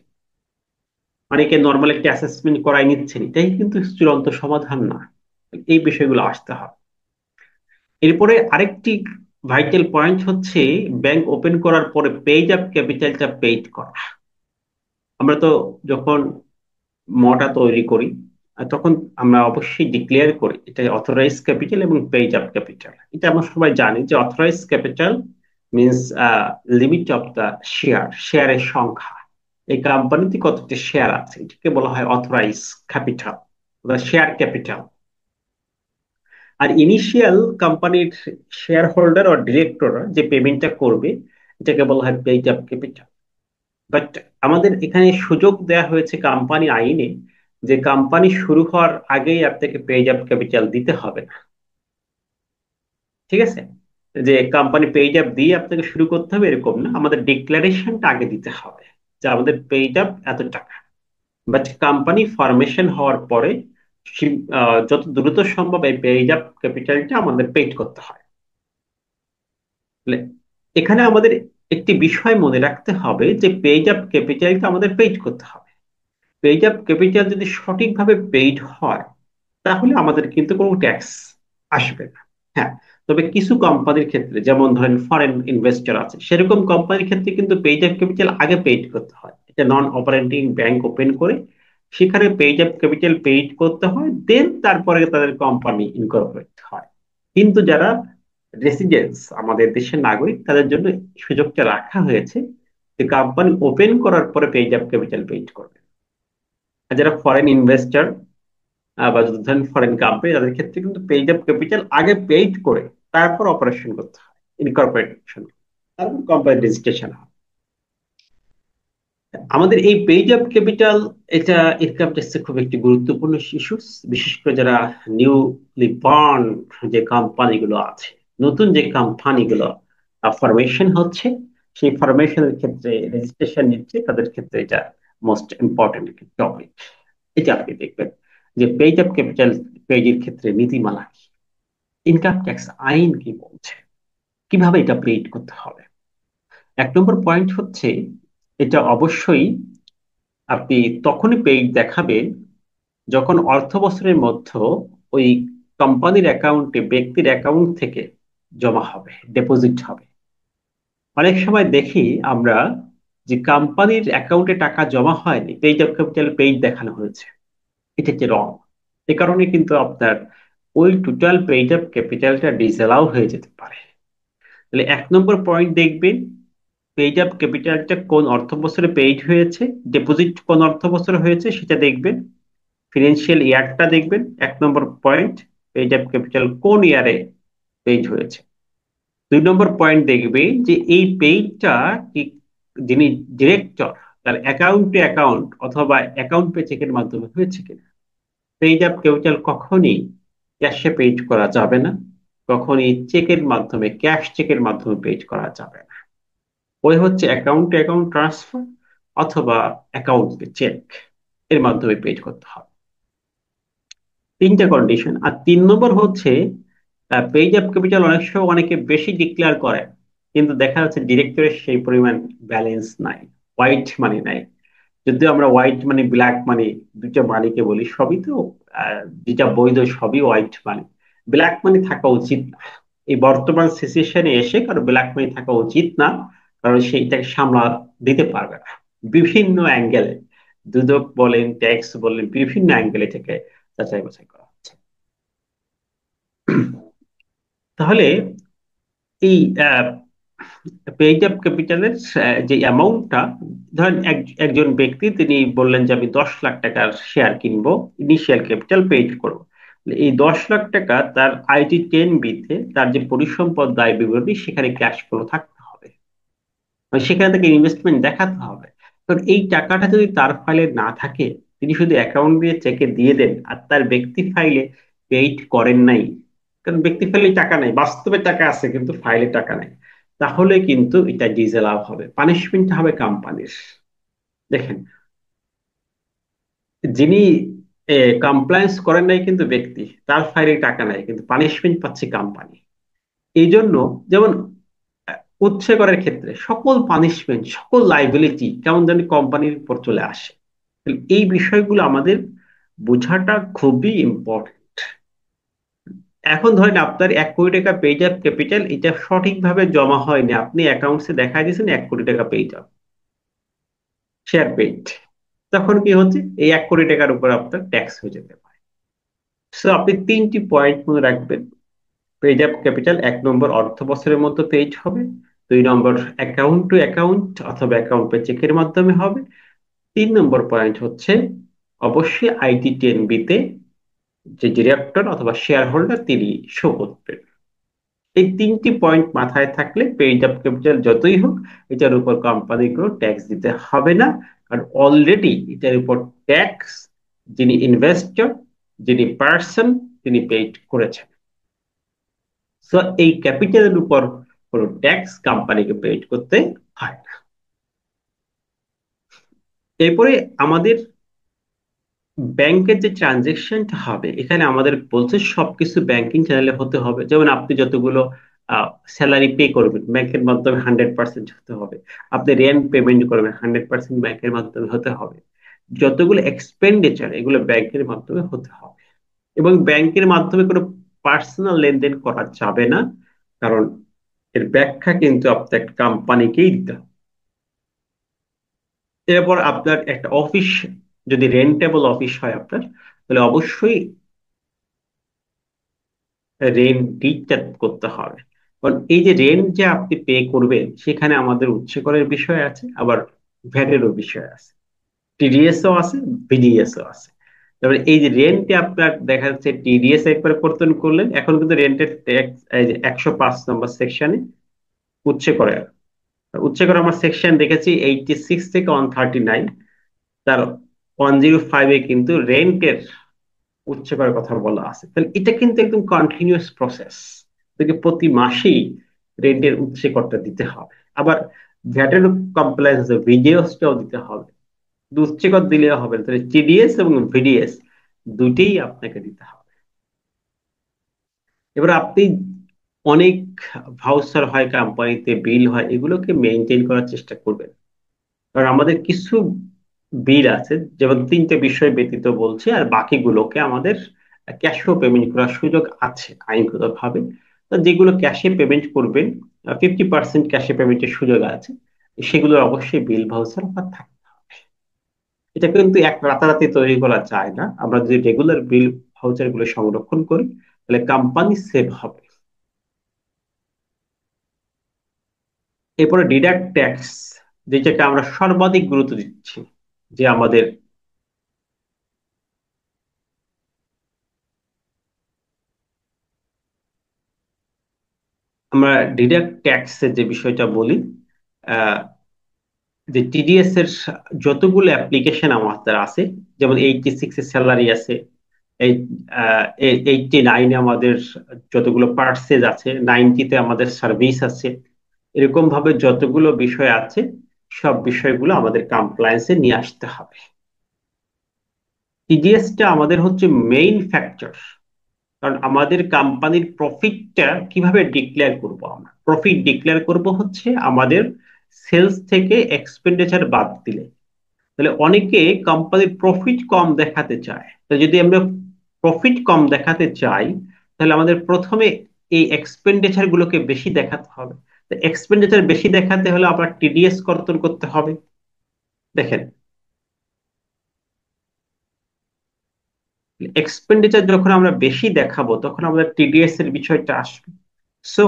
অনেকে নর্মাল একটা অ্যাসেসমেন্ট করাই নিচ্ছেন, এটাই কিন্তু চূড়ান্ত সমাধান না। এই বিষয়গুলো আসতে হবে। এরপরে আরেকটি ভাইটাল পয়েন্ট হচ্ছে ব্যাংক ওপেন করার পরে পেজ আপ ক্যাপিটালটা পেইড করা। আমরা তো যখন মটা তৈরি করি, তখন আমরা অবশ্যই ডিক্লেয়ার করি এটা অথরাইজ ক্যাপিটাল এবং পেজ আপ ক্যাপিটাল। এটা আমরা সবাই জানি যে authorize capital means limit of the শেয়ারের সংখ্যা, এই কোম্পানিতে কতটি শেয়ার আছে এটাকে বলা হয় অথরাইজ ক্যাপিটাল বা শেয়ার ক্যাপিটাল। আর ইনিশিয়াল কোম্পানির শেয়ার হোল্ডার ও ডিরেক্টররা যে পেমেন্টটা করবে, এটাকে বলা হয় পেজ আপ ক্যাপিটাল। বাট আমাদের এখানে সুযোগ দেওয়া হয়েছে কোম্পানি আইনে, যে কোম্পানি শুরু হওয়ার আগেই আপনাকে পেজ আপ ক্যাপিটাল দিতে হবে না। ঠিক আছে, যে কোম্পানি পেজ আপ দিয়ে আপনাকে শুরু করতে হবে এরকম না, আমাদের ডিক্লারেশনটা আগে দিতে হবে যে আমাদের পেজ আপ এত টাকা। বাট কোম্পানি ফরমেশন হওয়ার পরে যত দ্রুত সম্ভব এই পেজ আপ ক্যাপিটালটা আমাদের পেইড করতে হয়। তাহলে এখানে আমাদের একটি বিষয় মনে রাখতে হবে যে পেজ আপ ক্যাপিটালটা আমাদের পেইড করতে হবে। পেজ আপ ক্যাপিটাল যদি সঠিকভাবে পেইড হয়, তাহলে আমাদের কিন্তু কোনো ট্যাক্স আসবে না। হ্যাঁ, তবে কিছু কোম্পানির ক্ষেত্রে, যেমন ধরেন ফরেন ইনভেস্টর আছে, সেরকম কোম্পানির ক্ষেত্রে কিন্তু পেজ আপ ক্যাপিটাল আগে পেইড করতে হয়। এটা নন অপারেটিং ব্যাংক ওপেন করে সেখানে পেজ আপ ক্যাপিটাল পেইড করতে হয়, দেন তারপরে তাদের কোম্পানি ইনকর্পোরেট হয়। কিন্তু যারা রেসিডেন্স, আমাদের দেশের নাগরিক, তাদের জন্য সুযোগটা রাখা হয়েছে যে কোম্পানি ওপেন করার পরে পেজ আপ ক্যাপিটাল পেইড করবে। আর যারা ফরেন ইনভেস্টর বা যদি ধরেন ফরেন কোম্পানি, তাদের ক্ষেত্রে কিন্তু পেজ আপ ক্যাপিটাল আগে পেইড করে তারপর অপারেশন করতে হয়, ইনকর্পোরেশন, তারপর কোম্পানি রেজিস্ট্রেশন হয়। আমাদের এই পেজ আপ ক্যাপিটাল, এটা ইনকাম ট্যাক্সে খুব একটি গুরুত্বপূর্ণ ইস্যু, বিশেষ করে যারা নিউলি বর্ন যে কোম্পানিগুলো আছে, নতুন যে কোম্পানিগুলো ফরমেশন হচ্ছে, সেই ফরমেশনের ক্ষেত্রে রেজিস্ট্রেশন নিচ্ছে, তাদের ক্ষেত্রে এটা মোস্ট ইম্পর্টেন্ট একটি টপিক। এটা আপনি দেখবেন যে পেজ আপ ক্যাপিটাল পেজের ক্ষেত্রে নীতিমালা কি, ইনকাম ট্যাক্স আইন কি বলছে, কিভাবে এটা পেইড করতে হবে। 1 নম্বর পয়েন্ট হচ্ছে, এটা অবশ্যই আপনি তখনই পেইড দেখাবেন যখন অর্থ বছরের মধ্যে ওই কোম্পানির অ্যাকাউন্টে, ব্যক্তির অ্যাকাউন্ট থেকে জমা হবে, ডিপোজিট হবে। অনেক সময় দেখি আমরা যে কোম্পানির অ্যাকাউন্টে টাকা জমা হয়নি, পেজ অফ ক্যাপিটাল পেইড দেখানো হয়েছে, এটা হচ্ছে রং। এ কারণে কিন্তু আপনার ওই টোটাল পেইড অফ ক্যাপিটালটা ডিসঅ্যালাউ হয়ে যেতে পারে। তাহলে 1 নম্বর পয়েন্ট দেখবেন, পেইড অফ ক্যাপিটালটা কোন অর্থ বছরে পেইড হয়েছে, ডিপোজিট কোন অর্থ বছরে হয়েছে সেটা দেখবেন, ফিনান্সিয়াল ইয়ারটা দেখবেন। 1 নম্বর পয়েন্ট, পেজ অফ ক্যাপিটাল কোন ইয়ারে পেইড হয়েছে। 2 নম্বর পয়েন্ট দেখবে যে এই পেইডটা কি, যিনি ডিরেক্টর, তার অ্যাকাউন্টে অ্যাকাউন্ট অথবা অ্যাকাউন্ট পে চেকের মাধ্যমে হয়েছে কিনা। পেজ অফ ক্যাপিটাল কখনই ক্যাশে পেইড করা যাবে না, কখনই চেকের মাধ্যমে, ক্যাশ চেকের মাধ্যমে পেইড করা যাবে না। ওই হচ্ছে অ্যাকাউন্ট টু অ্যাকাউন্ট ট্রান্সফার অথবা অ্যাকাউন্ট চেক, এর মাধ্যমে পেইড করতে হবে। 3টা কন্ডিশন। আর 3 নম্বর হচ্ছে, পেজ অফ ক্যাপিটাল অনেক সময় অনেকে বেশি ডিক্লেয়ার করে, কিন্তু দেখা যাচ্ছে ডিরেক্টরের সেই পরিমাণ ব্যালেন্স নাই, হোয়াইট মানি নাই। যদিও আমরা হোয়াইট মানি ব্ল্যাক মানি দুইটা মানিকে বলি, সবই তো যেটা বৈধ সবই হোয়াইট মানি, ব্ল্যাক মানি থাকা উচিত না। এই বর্তমান সিচুয়েশনে এসে কারো ব্ল্যাক মানি থাকা উচিত না, কারণ সেইটাকে সামলা দিতে পারবে না বিভিন্ন অ্যাঙ্গেলে। দুদক বলেন, ট্যাক্স বলেন, বিভিন্ন অ্যাঙ্গেলে থেকে যাচাই বাছাই করা হচ্ছে। তাহলে এই পেইড আপ ক্যাপিটালের যে অ্যামাউন্টটা, ধরেন একজন ব্যক্তি তিনি বললেন যে আমি 10 লাখ টাকার শেয়ার কিনবো, ইনিশিয়াল ক্যাপিটাল পেইড করবো। এই 10 লাখ টাকা তার আইটি 10 বিতে তার যে পরিসম্পদ দায় বিবরণী সেখানে ক্যাশ ফ্লো থাকতে হবে, মানে সেখানে তাকে ইনভেস্টমেন্ট দেখাতে হবে। কারণ এই টাকাটা যদি তার ফাইলে না থাকে, তিনি শুধু অ্যাকাউন্ট দিয়ে চেকে দিয়ে দেন আর তার ব্যক্তি ফাইলে পেইড করেন নাই, কারণ ব্যক্তি ফাইলে টাকা নাই, বাস্তবে টাকা আছে কিন্তু ফাইলে টাকা নাই, তাহলে কিন্তু এটা ডিজেলাভ হবে, পানিশমেন্ট হবে কোম্পানির। দেখেন, যিনি কমপ্লায়েন্স করেন নাই কিন্তু ব্যক্তি, তার ফাইলে টাকা নাই কিন্তু পানিশমেন্ট পাচ্ছে কোম্পানি। এই জন্য যেমন উচ্ছে করার ক্ষেত্রে সকল পানিশমেন্ট, সকল লাইবিলিটি কেমন জানি কোম্পানির উপর চলে আসে। তাহলে এই বিষয়গুলো আমাদের বোঝাটা খুবই ইম্পর্টেন্ট। এখন ধরেন আপনার 1 কোটি টাকা পেইড আপ ক্যাপিটাল, এটা সঠিকভাবে জমা হয়নি, আপনি অ্যাকাউন্টসে দেখাই দিয়েছেন 1 কোটি টাকা পেইড আপ শেয়ার পেইড, তখন কি হচ্ছে, এই 1 কোটি টাকার উপর আপনার ট্যাক্স হয়ে যেতে পারে। সো আপনি 3টি পয়েন্ট মনে রাখবেন। পেইড আপ ক্যাপিটাল 1 নম্বর অর্থ বছরের মধ্যে পেইড হবে, 2 নম্বর অ্যাকাউন্ট টু অ্যাকাউন্ট অথবা অ্যাকাউন্ট পে চেকের মাধ্যমে হবে, 3 নম্বর পয়েন্ট হচ্ছে অবশ্যই আইটি 10 বিতে যে ডিরেক্টর অথবা শেয়ার হোল্ডার তিনি শো করবেন। এই 3টি পয়েন্ট মাথায় থাকলে পেইড আপ ক্যাপিটাল যতই হোক এটার উপর কোম্পানিগুলো ট্যাক্স দিতে হবে না, কারণ অলরেডি এটার উপর ট্যাক্স যিনি ইনভেস্টর, যিনি পার্সন, তিনি পেইড করেছেন। সো এই ক্যাপিটালের উপর কোনো ট্যাক্স কোম্পানিকে পেইড করতে হয় না। এরপরে আমাদের ব্যাংকের যে ট্রানজেকশনটা হবে, এখানে আমাদের বলছে সবকিছু ব্যাংকিং চ্যানেলে হতে হবে। যেমন আপনি যতগুলো স্যালারি পে করবেন ব্যাংকের মাধ্যমে 100% হতে হবে, আপনি রেন্ট পেমেন্ট করবেন 100% ব্যাংকের মাধ্যমে হতে হবে, যতগুলো এক্সপেন্ডিচার এগুলো ব্যাংকের মাধ্যমে হতে হবে। এবং ব্যাংকের মাধ্যমে কোনো পার্সোনাল লেনদেন করা যাবে না, কারণ এর ব্যাখ্যা কিন্তু আপনার কোম্পানিকেই দিতে হবে। এরপর আপনার একটা অফিস, যদি রেন্টেবল অফিস হয় আপনার, তাহলে অবশ্যই রেন্ট ডিডটা করতে হবে। কারণ এই যে রেন্ট যে আপনি পে করবেন সেখানে আমাদের উচ্চ করের বিষয় আছে, আবার ভ্যাটেরও বিষয় আছে, টিডিএসও আছে, বিডিএসও আছে। তারপরে এই যে রেন্টে আপনার দেখা যাচ্ছে টিডিএস একবার কর্তন করলেন, এখন কিন্তু রেন্টের ট্যাক্স 105 নম্বর সেকশনে উচ্চ করে, উচ্চ করে আমার সেকশন দেখেছি 86 থেকে 139, তার 105-এ কিন্তু রেন্টের উচ্চ করার কথা বলা আছে। তাহলে এটা কিন্তু একদম কন্টিনিউয়াস প্রসেস, থেকে প্রতি মাসেই রেন্টের উচ্চ করটা দিতে হবে। আবার ভ্যাটের কমপ্লায়েন্স ভিডিওসটাও দিতে হবে, শুধু উচ্চ কর দিলে হবে না, তাহলে টিডিএস এবং ভিডিএস দুটেই আপনাকে দিতে হবে। এবার আপনি অনেক ভাউচার হয় কোম্পানিতে, বিল হয়, এগুলোকে মেনটেন করার চেষ্টা করবেন। কারণ আমাদের কিছু বিল আছে, যেমন 3টে বিষয় ব্যতীত বলছে, আর বাকিগুলোকে আমাদের ক্যাশও পেমেন্ট করার সুযোগ আছে আইনগত ভাবে। তো যেগুলো ক্যাশে পেমেন্ট করবেন, 50% ক্যাশে পেমেন্টের সুযোগ আছে, সেগুলোর অবশ্যই বিল ভাউচার আপনার থাকবে। এটা কিন্তু এক রাতারাতি তৈরি করা যায় না, আমরা যদি রেগুলার বিল ভাউচার গুলো সংরক্ষণ করি তাহলে কোম্পানি সেভ হবে। এরপরে ডিডাক্ট ট্যাক্স, যেটাকে আমরা সর্বাধিক গুরুত্ব দিচ্ছি, যে আমাদের আমরা ডিডাক্ট ট্যাক্সের যে বিষয়টা বলি, আহ, যে টিডিএস এর যতগুলো অ্যাপ্লিকেশন আমাদের আছে, যেমন 86 এর স্যালারি আছে, এই 89-এ আমাদের যতগুলো পার্সেজ আছে, 90-তে আমাদের সার্ভিস আছে, এরকম ভাবে যতগুলো বিষয় আছে সব বিষয়গুলো আমাদের কমপ্লায়েন্সে নিয়ে আসতে হবে। টিডিএসটা আমাদের হচ্ছে মেইন ফ্যাক্টর, কারণ আমাদের কোম্পানির প্রফিটটা কিভাবে ডিক্লেয়ার করব, আমরা প্রফিট ডিক্লেয়ার করব হচ্ছে আমাদের সেলস থেকে এক্সপেন্ডিচার বাদ দিলে। তাহলে অনেকে কোম্পানির প্রফিট কম দেখাতে চায়, তো যদি আমরা প্রফিট কম দেখাতে চাই তাহলে আমাদের প্রথমে এই এক্সপেন্ডিচার গুলোকে বেশি দেখাতে হবে। তো এক্সপেন্ডিচার বেশি দেখাতে হলে আপনার টিডিএস কর্তন করতে হবে। দেখেন, এক্সপেন্ডিচার যখন আমরা বেশি দেখাবো তখন আমাদের টিডিএস এর বিষয়টা আসবে। সো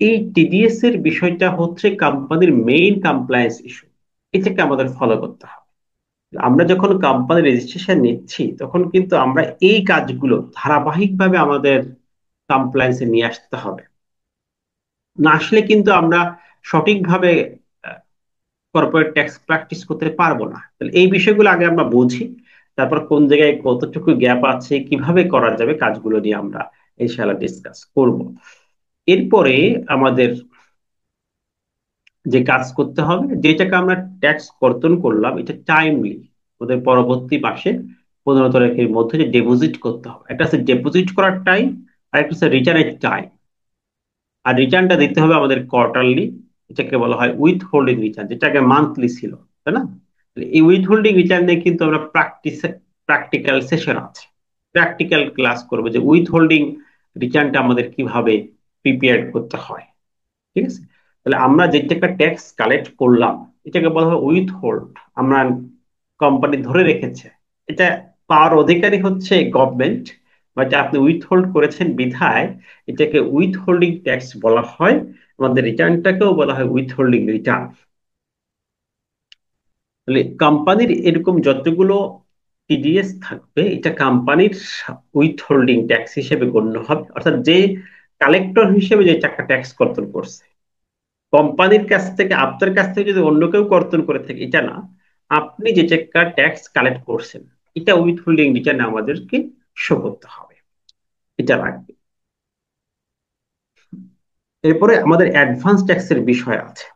এই টিডিএস এর বিষয়টা হচ্ছে কোম্পানির মেইন কমপ্লায়েন্স ইস্যু। এটাকে আমাদের ফলো করতে হবে। আমরা যখন কোম্পানি রেজিস্ট্রেশন নিচ্ছি তখন কিন্তু আমরা এই কাজগুলো ধারাবাহিকভাবে আমাদের কমপ্লায়েন্সে নিয়ে আসতে হবে। না আসলে কিন্তু আমরা সঠিকভাবে কর্পোরেট ট্যাক্স প্র্যাকটিস করতে পারবো না। তাহলে এই বিষয়গুলো আগে আমরা বুঝি, তারপর কোন জায়গায় কতটুকু গ্যাপ আছে, কিভাবে করা যাবে, কাজগুলো নিয়ে আমরা ইনশাআল্লাহ ডিসকাস করব। এরপরে আমাদের যে কাজ করতে হবে, যেটাকে আমরা ট্যাক্স কর্তন করলাম এটা টাইমলি ওদের পরবর্তী মাসে 15 তারিখের মধ্যে যে ডিপোজিট করতে হবে। একটা আছে ডিপোজিট করার টাইম, আর একটা হচ্ছে রিটার্নের টাইম। আর রিটার্নটা দিতে হবে আমাদের কোয়ার্টারলি। এটাকে বলা হয় উইথ হোল্ডিং রিটার্ন, যেটা আগে মান্থলি ছিল, তাই না? তাহলে এই উইথ হোল্ডিং রিটার্ন নিয়ে কিন্তু আমরা প্র্যাকটিক্যাল সেশন আছে, প্র্যাকটিক্যাল ক্লাস করবো যে উইথ হোল্ডিং রিটার্নটা আমাদের কিভাবে প্রিপেয়ার করতে হয়। ঠিক আছে? তাহলে আমরা যে টাকা ট্যাক্স কালেক্ট করলাম এটাকে বলা হয় উইথ হোল্ড। আমরা কোম্পানি ধরে রেখেছে, এটা পাওয়ার অধিকারী হচ্ছে গভর্নমেন্ট, বাট আপনি উইথ হোল্ড করেছেন বিধায় এটাকে উইথ হোল্ডিং ট্যাক্স বলা হয়। আমাদের রিটার্নটাকেও বলা হয় উইথ হোল্ডিং রিটার্ন। তাহলে কোম্পানির এরকম যতগুলো টিডিএস থাকবে এটা কোম্পানির উইথ হোল্ডিং ট্যাক্স হিসেবে গণ্য হবে, অর্থাৎ যে কালেক্টর হিসেবে যে টাকা ট্যাক্স কর্তন করছে কোম্পানির কাছ থেকে, আপনার কাছ থেকে যদি অন্য কেউ কর্তন করে থাকে এটা না, আপনি যে টাকা ট্যাক্স কালেক্ট করছেন এটা উইথ হোল্ডিং রিটার্ন আমাদেরকে শো করতে হবে। এটা রাখবে। এরপরে আমাদের অ্যাডভান্স ট্যাক্সের বিষয় আছে।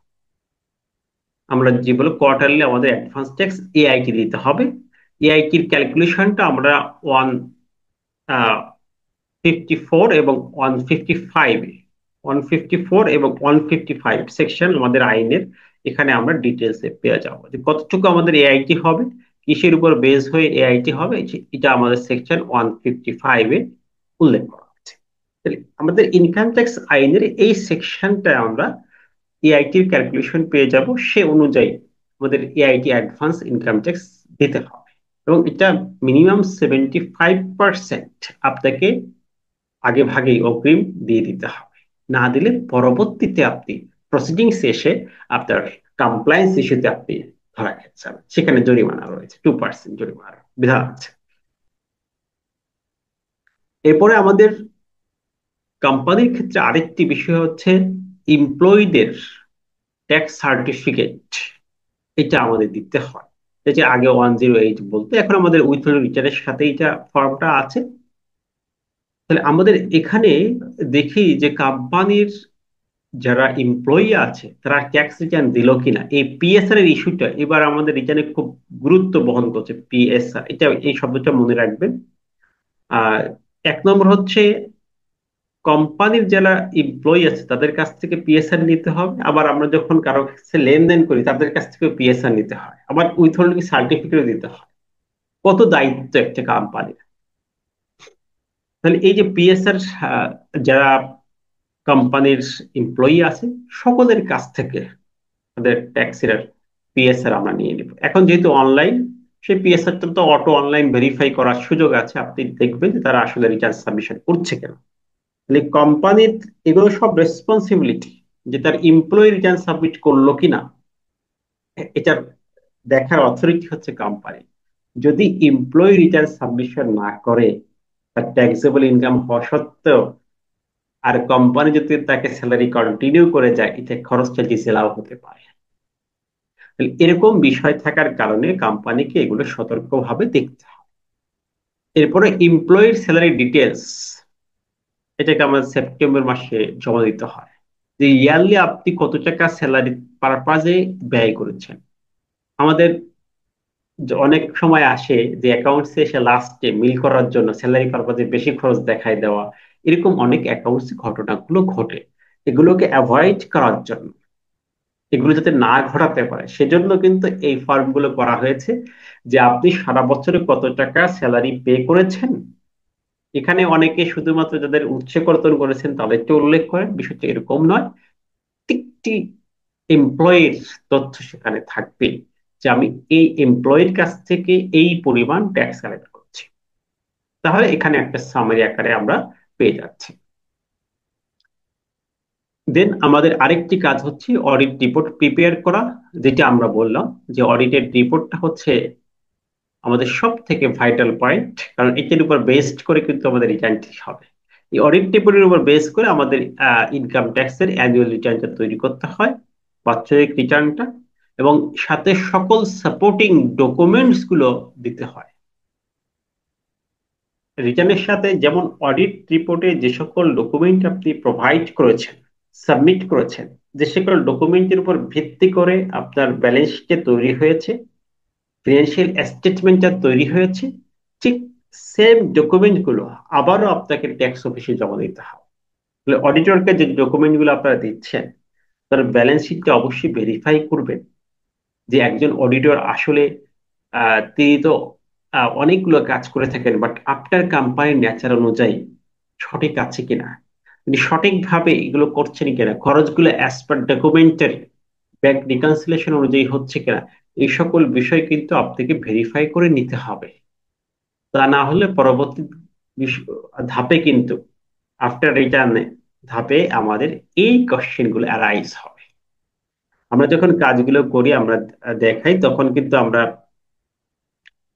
আমরা যেগুলো কোয়ার্টারলি আমাদের অ্যাডভান্স ট্যাক্স এআইটি দিতে হবে। এআইটির ক্যালকুলেশনটা আমরা 154 এবং 155, 154 এবং 155 সেকশন আমাদের আইনের, এখানে আমরা ডিটেলসে পেয়ে যাবো যে কতটুকু আমাদের এআইটি হবে, কিসের উপর বেস হয়ে এআইটি হবে, এটা আমাদের সেকশন 155-এ উল্লেখ করা আছে। তাহলে আমাদের ইনকাম ট্যাক্স আইনের এই সেকশনটা আমরা এআইটির ক্যালকুলেশন পেয়ে যাব, সে অনুযায়ী আমাদের এআইটি অ্যাডভান্স ইনকাম ট্যাক্স দিতে হবে। এবং এটা মিনিমাম 75% আপনাকে আগে ভাগেই অগ্রিম দিয়ে দিতে হবে। না দিলে পরবর্তীতে আপনি প্রসিডিং শেষে আপনার কমপ্লায়েন্স ইস্যুতে আপনি ধরা খেতে যাবেন, সেখানে জরিমানা রয়েছে, 2% জরিমানার বিধান আছে। এরপরে আমাদের কোম্পানির ক্ষেত্রে আরেকটি বিষয় হচ্ছে এমপ্লয়ীদের ট্যাক্স সার্টিফিকেট, এটা আমাদের দিতে হয়। এই যে আগে 108 বলতে, এখন আমাদের উইথ রিটার্নের সাথে এটা ফর্মটা আছে। তাহলে আমাদের এখানে দেখি যে কোম্পানির যারা এমপ্লয়ি আছে তারা ট্যাক্স রিটার্ন দিল কিনা, এই পিএসআর এর ইস্যুটা এবার আমাদের রিটার্নে খুব গুরুত্ব বহন করছে। পিএসআর, এটা এই শব্দটা মনে রাখবেন। আর এক নম্বর হচ্ছে কোম্পানির যারা এমপ্লয়ি আছে তাদের কাছ থেকে পিএসআর নিতে হবে, আবার আমরা যখন কারো কাছে লেনদেন করি তাদের কাছ থেকে পিএসআর নিতে হয়, আবার উইথহোল্ডিং সার্টিফিকেটও দিতে হয়। কত দায়িত্ব একটা কোম্পানির! তাহলে এই যে পিএসআর, যারা কোম্পানির এমপ্লয়ি আছে সকলের কাছ থেকে তাদের ট্যাক্সের পিএসআর আমরা নিয়ে নিব। এখন যেহেতু অনলাইন, সেই পিএসআরটা তো অটো অনলাইন ভেরিফাই করার সুযোগ আছে, আপনি দেখবেন যে তারা আসলে রিটার্ন সাবমিশন করছে কেন। তাহলে কোম্পানির এগুলো সব রেসপন্সিবিলিটি, যে তার এমপ্লয়ি রিটার্ন সাবমিট করলো কিনা এটার দেখার অথরিটি হচ্ছে কোম্পানি। যদি এমপ্লয়ি রিটার্ন সাবমিশন না করে, তার ট্যাক্সেবল ইনকাম হওয়া সত্ত্বেও, আর কোম্পানি যদি তাকে স্যালারি কন্টিনিউ করে যায়, এটা খরচটা ডিসেলাও হতে পারে। তাহলে এরকম বিষয় থাকার কারণে কোম্পানিকে এগুলো সতর্কভাবে দেখতে হবে। এরপরে এমপ্লয়ির স্যালারি ডিটেলস, এটাকে আমাদের সেপ্টেম্বর মাসে জমা দিতে হয়, যে ইয়ারলি আপনি কত টাকা স্যালারি পারপাজে ব্যয় করেছেন। আমাদের অনেক সময় আসে যে অ্যাকাউন্টস এসে লাস্টে মিল করার জন্য স্যালারি পারপাজে বেশি খরচ দেখায় দেওয়া, এরকম অনেক অ্যাকাউন্টস ঘটনাগুলো ঘটে। এগুলোকে অ্যাভয়েড করার জন্য, এগুলো যাতে না ঘটাতে পারে সেজন্য কিন্তু এই ফর্ম গুলো করা হয়েছে, যে আপনি সারা বছরে কত টাকা স্যালারি পে করেছেন এখানে অনেকে শুধুমাত্র যাদের উৎসে কর্তন করেছেন তাদেরকে উল্লেখ করেন, বিষয়টা এরকম নয়। প্রত্যেকটি এমপ্লয়ির তথ্য সেখানে থাকবে, যে আমি এই এমপ্লয়ির কাছ থেকে এই পরিমাণ ট্যাক্স কালেক্ট করছি। তাহলে এখানে একটা সামারি আকারে আমরা পেয়ে যাচ্ছি। দেন আমাদের আরেকটি কাজ হচ্ছে অডিট রিপোর্ট প্রিপেয়ার করা, যেটা আমরা বললাম যে অডিটের রিপোর্টটা হচ্ছে আমাদের সব থেকে ভাইটাল পয়েন্ট, কারণ এটার উপর বেসড করে কিন্তু আমাদের রিটার্নটি হবে। এই অডিট রিপোর্টের উপর বেস করে আমাদের ইনকাম ট্যাক্সের অ্যানুয়াল রিটার্নটা তৈরি করতে হয়, বাৎসরিক রিটার্নটা, এবং সাথে সকল সাপোর্টিং ডকুমেন্টস গুলো দিতে হয়। রিটার্নের সাথে যেমন অডিট রিপোর্টে যে সকল ডকুমেন্ট আপনি প্রোভাইড করেছেন, সাবমিট করেছেন, যে সকল ডকুমেন্টের উপর ভিত্তি করে আপনার ব্যালেন্স শিটে তৈরি হয়েছে, ফিনান্সিয়াল স্টেটমেন্টটা তৈরি হয়েছে, ঠিক সেম ডকুমেন্ট গুলো আবারও আপনাকে ট্যাক্স অফিসে জমা দিতে হবে। তাহলে অডিটরকে যে ডকুমেন্ট গুলো আপনারা দিচ্ছেন, তার ব্যালেন্স শিটটা অবশ্যই ভেরিফাই করবেন, যে একজন অডিটর আসলে তিনি তো অনেকগুলো কাজ করে থাকেন, বাট আপনার কোম্পানির নেচার অনুযায়ী সঠিক আছে কিনা, তিনি সঠিকভাবে এগুলো করছেন কিনা, খরচগুলো as per documentary bank reconciliation অনুযায়ী হচ্ছে কিনা, এই সকল বিষয় কিন্তু আপনাকে ভেরিফাই করে নিতে হবে। তা না হলে পরবর্তী ধাপে কিন্তু আফটার রিটার্নে ধাপে আমাদের এই কোশ্চেন গুলো অ্যারাইজ হবে। আমরা যখন কাজগুলো করি, আমরা দেখাই, তখন কিন্তু আমরা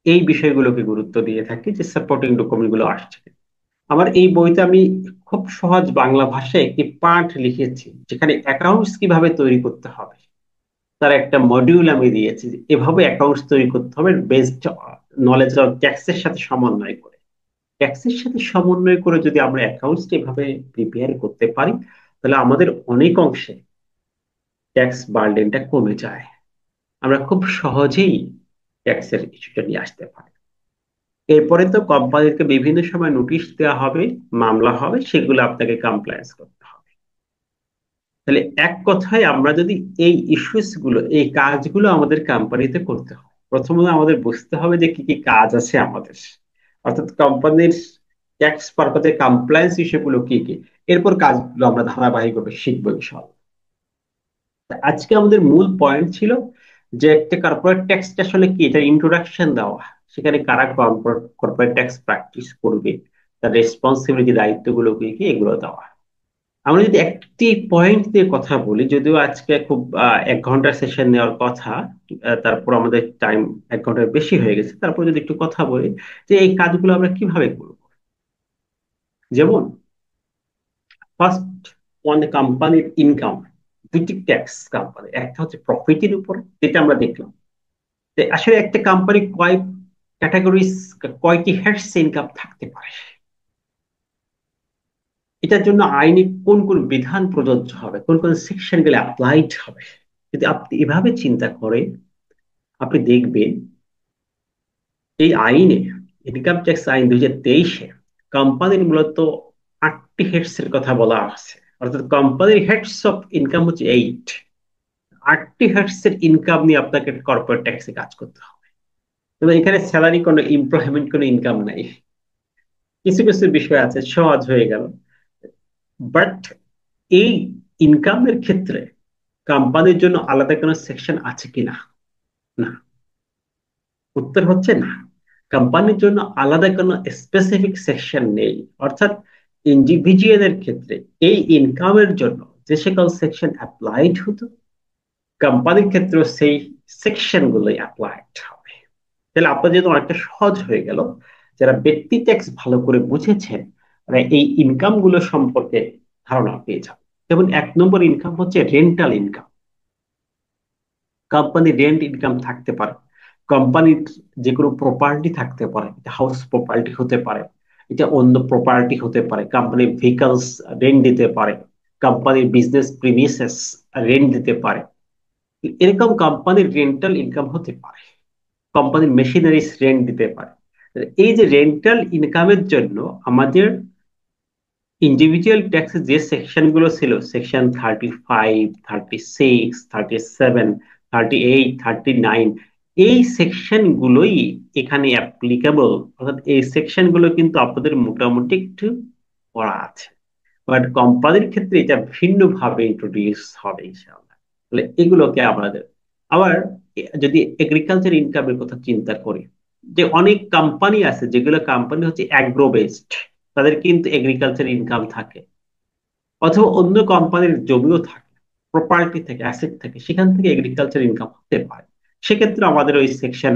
এই বিষয়গুলোকে গুরুত্ব দিয়ে থাকি যে সাপোর্টিং ডকুমেন্ট গুলো আসছে। আমার এই বইতে আমি খুব সহজ বাংলা ভাষায় একটি পাঠ লিখেছি, যেখানে অ্যাকাউন্টস কিভাবে তৈরি করতে হবে তার একটা মডিউল আমি দিয়েছি, যে এভাবে অ্যাকাউন্টস তৈরি করতে হবে বেসড নলেজ অফ ট্যাক্সের সাথে সমন্বয় করে। ট্যাক্সের সাথে সমন্বয় করে যদি আমরা অ্যাকাউন্টস এভাবে প্রিপেয়ার করতে পারি, তাহলে আমাদের অনেক অংশে ট্যাক্স বার্ডেনটা কমে যায়। আমরা খুব সহজেই ট্যাক্সের ইস্যুটা নিয়ে আসতে পারি। এরপরে তো কোম্পানিকে বিভিন্ন সময় নোটিশ দেওয়া হবে, মামলা হবে, সেগুলো আপনাকে কমপ্লায়েন্স করতে হবে। তাহলে এক কথায় আমরা যদি এই ইস্যুস গুলো, এই কাজগুলো আমাদের কোম্পানিতে করতে হয়, প্রথমত আমাদের বুঝতে হবে যে কি কি কাজ আছে আমাদের, অর্থাৎ কোম্পানির ট্যাক্স পারপাজে কমপ্লায়েন্স ইস্যুগুলো কি কি, এরপর কাজগুলো আমরা ধারাবাহিকভাবে শিখবো ইনশাআল্লাহ। আজকে আমাদের মূল পয়েন্ট ছিল যে একটা কর্পোরেট ট্যাক্সটা আসলে কি, এটা ইন্ট্রোডাকশন দেওয়া, সেখানে কারা কর্পোরেট ট্যাক্স প্র্যাকটিস করবে, তার রেসপন্সিবিলিটি দায়িত্বগুলো কি কি, এগুলো দেওয়া। আমরা যদি একটি পয়েন্ট দিয়ে কথা বলি, যদিও আজকে খুব 1 ঘন্টার সেশন নেওয়ার কথা, তারপর আমাদের টাইম 1 ঘন্টার বেশি হয়ে গেছে, তারপর যদি একটু কথা বলি যে এই কাজগুলো আমরা কিভাবে করব। যেমন ফার্স্ট, কোম্পানির ইনকাম, দুটি ট্যাক্স কোম্পানি, একটা হচ্ছে প্রফিটের উপর, যেটা আমরা দেখলাম যে আসলে একটা কোম্পানি কয় ক্যাটাগরিজ, কয়টি হেডস ইনকাম থাকতে পারে, এটার জন্য আইনে কোন কোন বিধান প্রযোজ্য হবে, কোন কোন সেকশন গুলো অ্যাপ্লাইড হবে। যদি আপনি এভাবে চিন্তা করেন, আপনি দেখবেন এই আইনে, ইনকাম ট্যাক্স আইন 2023-এ কোম্পানির মূলত 8টি হেডস এর কথা বলা আছে, অর্থাৎ কোম্পানির হেডস অফ ইনকাম হচ্ছে 8। 8টি হেডস এর ইনকাম নিয়ে আপনাকে কর্পোরেট ট্যাক্সে কাজ করতে হবে। তবে এখানে স্যালারি কোনো এমপ্লয়মেন্ট কোনো ইনকাম নাই, কিছু কিছু বিষয় আছে, সহজ হয়ে গেল। বাট এই ইনকামের ক্ষেত্রে কোম্পানির জন্য আলাদা কোনো সেকশন আছে কিনা, না। উত্তর হচ্ছে না, কোম্পানির জন্য আলাদা কোনো স্পেসিফিক সেকশন নেই। অর্থাৎ ইন্ডিভিজুয়ালের ক্ষেত্রে এই ইনকামের জন্য যে সকল সেকশন অ্যাপ্লাইড হতো, কোম্পানির ক্ষেত্রেও সেই সেকশন গুলোই অ্যাপ্লাইড হবে। তাহলে আপনার জন্য অনেকটা সহজ হয়ে গেল। যারা ব্যক্তি ট্যাক্স ভালো করে বুঝেছেন, তারা এই ইনকাম গুলো সম্পর্কে ধারণা পেয়ে যাবে। যেমন 1 নম্বর ইনকাম হচ্ছে rental income. Company rent income থাকতে পারে, কোম্পানির যে কোনো প্রপার্টি থাকতে পারে, এটা হাউস প্রপার্টি হতে পারে, এটা অন্য প্রপার্টি হতে পারে, কোম্পানির ভেহিকলস রেন্ট দিতে পারে, কোম্পানির বিজনেস প্রিমিসেস রেন্ট দিতে পারে, এরকম কোম্পানির রেন্টাল ইনকাম হতে পারে, কোম্পানির মেশিনারিজ রেন্ট দিতে পারে। এই যে রেন্টাল ইনকামের জন্য আমাদের ইন্ডিভিজুয়াল ট্যাক্সের যে সেকশন গুলো ছিল, সেকশন 35, 36, 37, 38, 39, এই সেকশন গুলোই এখানে অ্যাপ্লিকেবল, অর্থাৎ এই সেকশন গুলো কিন্তু আপনাদের মোটামুটি একটু পড়া আছে, বাট কোম্পানির ক্ষেত্রে এটা ভিন্নভাবে ইন্ট্রোডিউস হবে ইনশাআল্লাহ। তাহলে এগুলোকে আমাদের আবার যদি এগ্রিকালচার ইনকামের কথা চিন্তা করি, যে অনেক কোম্পানি আছে যেগুলো কোম্পানি হচ্ছে অ্যাগ্রো বেসড, তাদের কিন্তু এগ্রিকালচার ইনকাম থাকে, অথবা অন্য কোম্পানির জমিও থাকে, প্রপার্টি থেকে অ্যাসেট থেকে, সেখান থেকে এগ্রিকালচার ইনকাম হতে পারে। সেক্ষেত্রে আমাদের ওই সেকশন,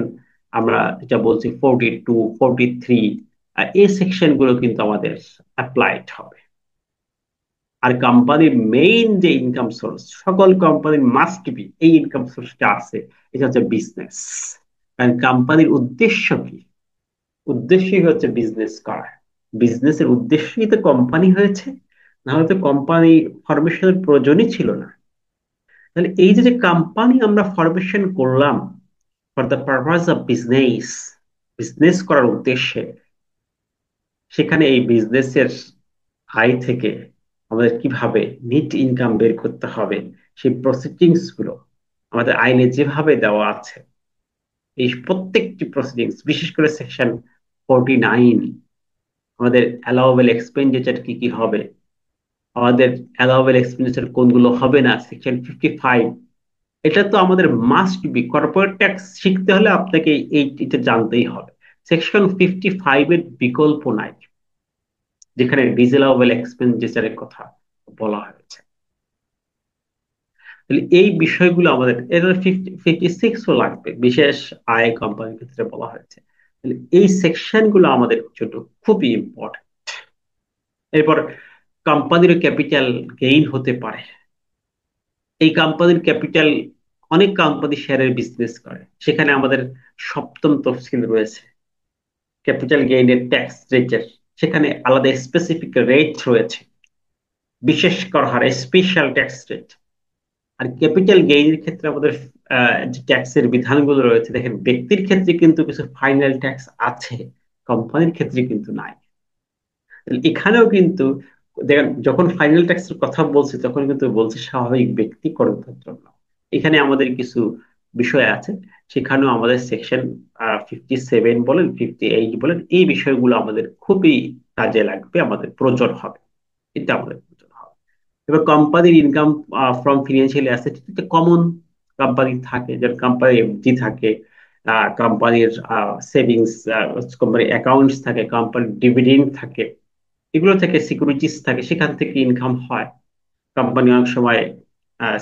আমরা যেটা বলছি 42, 43, এই সেকশন গুলো কিন্তু আমাদের অ্যাপ্লাইড হবে। আর কোম্পানির মেইন যে ইনকাম সোর্স, সকল কোম্পানির মাস্ট বি এই ইনকাম সোর্সটা আছে, এটা হচ্ছে বিজনেস। কারণ কোম্পানির উদ্দেশ্য কি? উদ্দেশ্যই হচ্ছে বিজনেস করা। বিজনেসের উদ্দেশ্যই তো কোম্পানি হয়েছে, না হলে তো কোম্পানি ফরমেশনের প্রয়োজনই ছিল না। তাহলে এই যে যে কোম্পানি আমরা ফরমেশন করলাম for the purpose of business, business করার উদ্দেশ্যে, সেখানে এই বিজনেসের আয় থেকে আমাদের কিভাবে নিট ইনকাম বের করতে হবে, সেই প্রসিডিংস গুলো আমাদের আইনে যেভাবে দেওয়া আছে, এই প্রত্যেকটি প্রসিডিংস, বিশেষ করে সেকশন 49, আমাদের অ্যালাওয়েবল এক্সপেন্ডিচার কি কি হবে, আমাদের অ্যালাওয়েবল এক্সপেন্ডিচার কোনগুলো হবে না, সেকশন 55, এটা তো আমাদের মাস্ট বি। কর্পোরেট ট্যাক্স শিখতে হলে আপনাকে এটা জানতেই হবে। সেকশন 55 এর বিকল্প নাই, যেখানে ডিসেলাওয়েবল এক্সপেন্ডিচারের কথা বলা হয়েছে। তাহলে এই বিষয়গুলো আমাদের, এর 56ও লাগবে, বিশেষ আয় কোম্পানির ক্ষেত্রে বলা হয়েছে। তাহলে এই সেকশন গুলো আমাদের জন্য খুবই ইম্পর্টেন্ট। এরপর কোম্পানির ক্যাপিটাল গেইন হতে পারে। এই কোম্পানির ক্যাপিটাল, অনেক কোম্পানি শেয়ারের বিজনেস করে, সেখানে আমাদের সপ্তম তফসিল রয়েছে ক্যাপিটাল গেইনের ট্যাক্স রেটের, সেখানে আলাদা স্পেসিফিক রেট রয়েছে, বিশেষ কর হারে স্পেশাল ট্যাক্স রেট। আর ক্যাপিটাল গেইনের ক্ষেত্রে আমাদের যে ট্যাক্সের বিধানগুলো রয়েছে, দেখেন ব্যক্তির ক্ষেত্রে কিন্তু কিছু ফাইনাল ট্যাক্স আছে, কোম্পানির ক্ষেত্রে কিন্তু নাই। এখানেও কিন্তু দেখেন, যখন ফাইনাল ট্যাক্সের কথা বলছি তখন কিন্তু বলছি স্বাভাবিক ব্যক্তি করণের জন্য। এখানে আমাদের কিছু বিষয় আছে, সেখানেও আমাদের সেকশন 57 বলেন, 58 বলেন, এই বিষয়গুলো আমাদের খুবই কাজে লাগবে, আমাদের প্রয়োজন হবে, এটা আমাদের প্রয়োজন হবে। এবার কোম্পানির ইনকাম ফ্রম ফিনান্সিয়াল অ্যাসেট, এটা কমন কোম্পানি থাকে, যেমন কোম্পানির এফডি থাকে, কোম্পানির সেভিংস, কোম্পানির অ্যাকাউন্টস থাকে, কোম্পানির ডিভিডেন্ড থাকে, এগুলো থেকে সিকিউরিটিজ থাকে, সেখান থেকে ইনকাম হয়। কোম্পানি অনেক সময়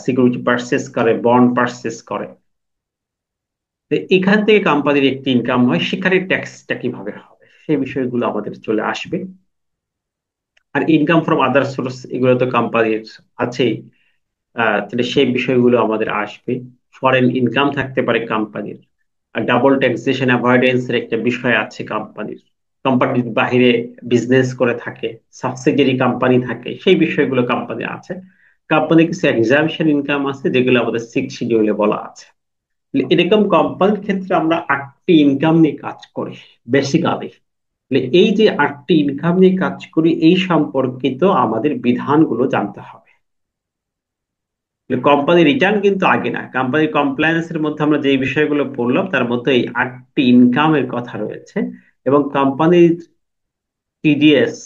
সিকিউরিটি পারচেস করে, বন্ড পারচেস করে, তো এখান থেকে কোম্পানির একটি ইনকাম হয়, সেখানে ট্যাক্সটা কিভাবে হবে সেই বিষয়গুলো আমাদের চলে আসবে। আর ইনকাম ফ্রম আদার সোর্স, এগুলো তো কোম্পানির আছেই, তাহলে সেই বিষয়গুলো আমাদের আসবে। ফরেন ইনকাম থাকতে পারে কোম্পানির, আর ডাবল ট্যাক্সেশন অ্যাভয়েডেন্স এর একটা বিষয় আছে কোম্পানির, কোম্পানির বাহিরে বিজনেস করে থাকে, সাবসিডিয়ারি কোম্পানি থাকে, সেই বিষয়গুলো কোম্পানি আছে। কোম্পানির কিছু এক্সামিশন ইনকাম আছে, যেগুলো আমাদের সিক্স শিডিউলে বলা আছে। এরকম কোম্পানির ক্ষেত্রে আমরা 8টি ইনকাম নিয়ে কাজ করি বেসিক্যালি। এই যে 8টি ইনকাম নিয়ে কাজ করি, এই সম্পর্কিত আমাদের বিধানগুলো জানতে হবে। কোম্পানি রিটার্ন কিন্তু আগে না, কোম্পানি কমপ্লায়েন্স এর মধ্যে আমরা যে বিষয়গুলো পড়লাম তার মধ্যে এই 8টি ইনকামের কথা রয়েছে। এবং কোম্পানির টিডিএস,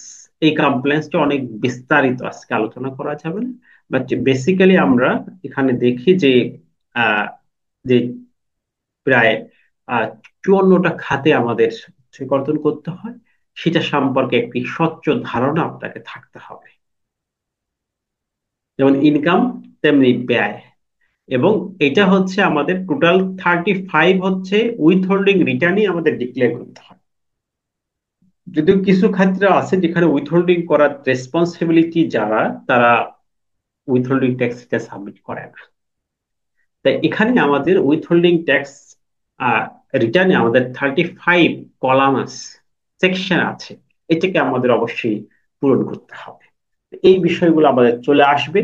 এই কমপ্লায়েন্সটা অনেক বিস্তারিত, আজকে আলোচনা করা যাবে না, বাট বেসিক্যালি আমরা এখানে দেখি যে আহ, যে প্রায় 54টা খাতে আমাদের কর্তন করতে হয়, সেটা সম্পর্কে একটি স্বচ্ছ ধারণা আপনাকে থাকতে হবে। যেমন ইনকাম, তেমনি ব্যয়। এবং এটা হচ্ছে আমাদের টোটাল 35 হচ্ছে উইথ হোল্ডিং রিটার্নই আমাদের ডিক্লেয়ার করতে হয়। যদিও কিছু ক্ষেত্রে আছে যেখানে উইথ হোল্ডিং করার রেসপন্সিবিলিটি যারা, তারা উইথ হোল্ডিং ট্যাক্সটা সাবমিট করে না। তাই এখানে আমাদের উইথ হোল্ডিং ট্যাক্স রিটার্নে আমাদের 35 কলামস সেকশন আছে, এটাকে আমাদের অবশ্যই পূরণ করতে হবে। এই বিষয়গুলো আমাদের চলে আসবে।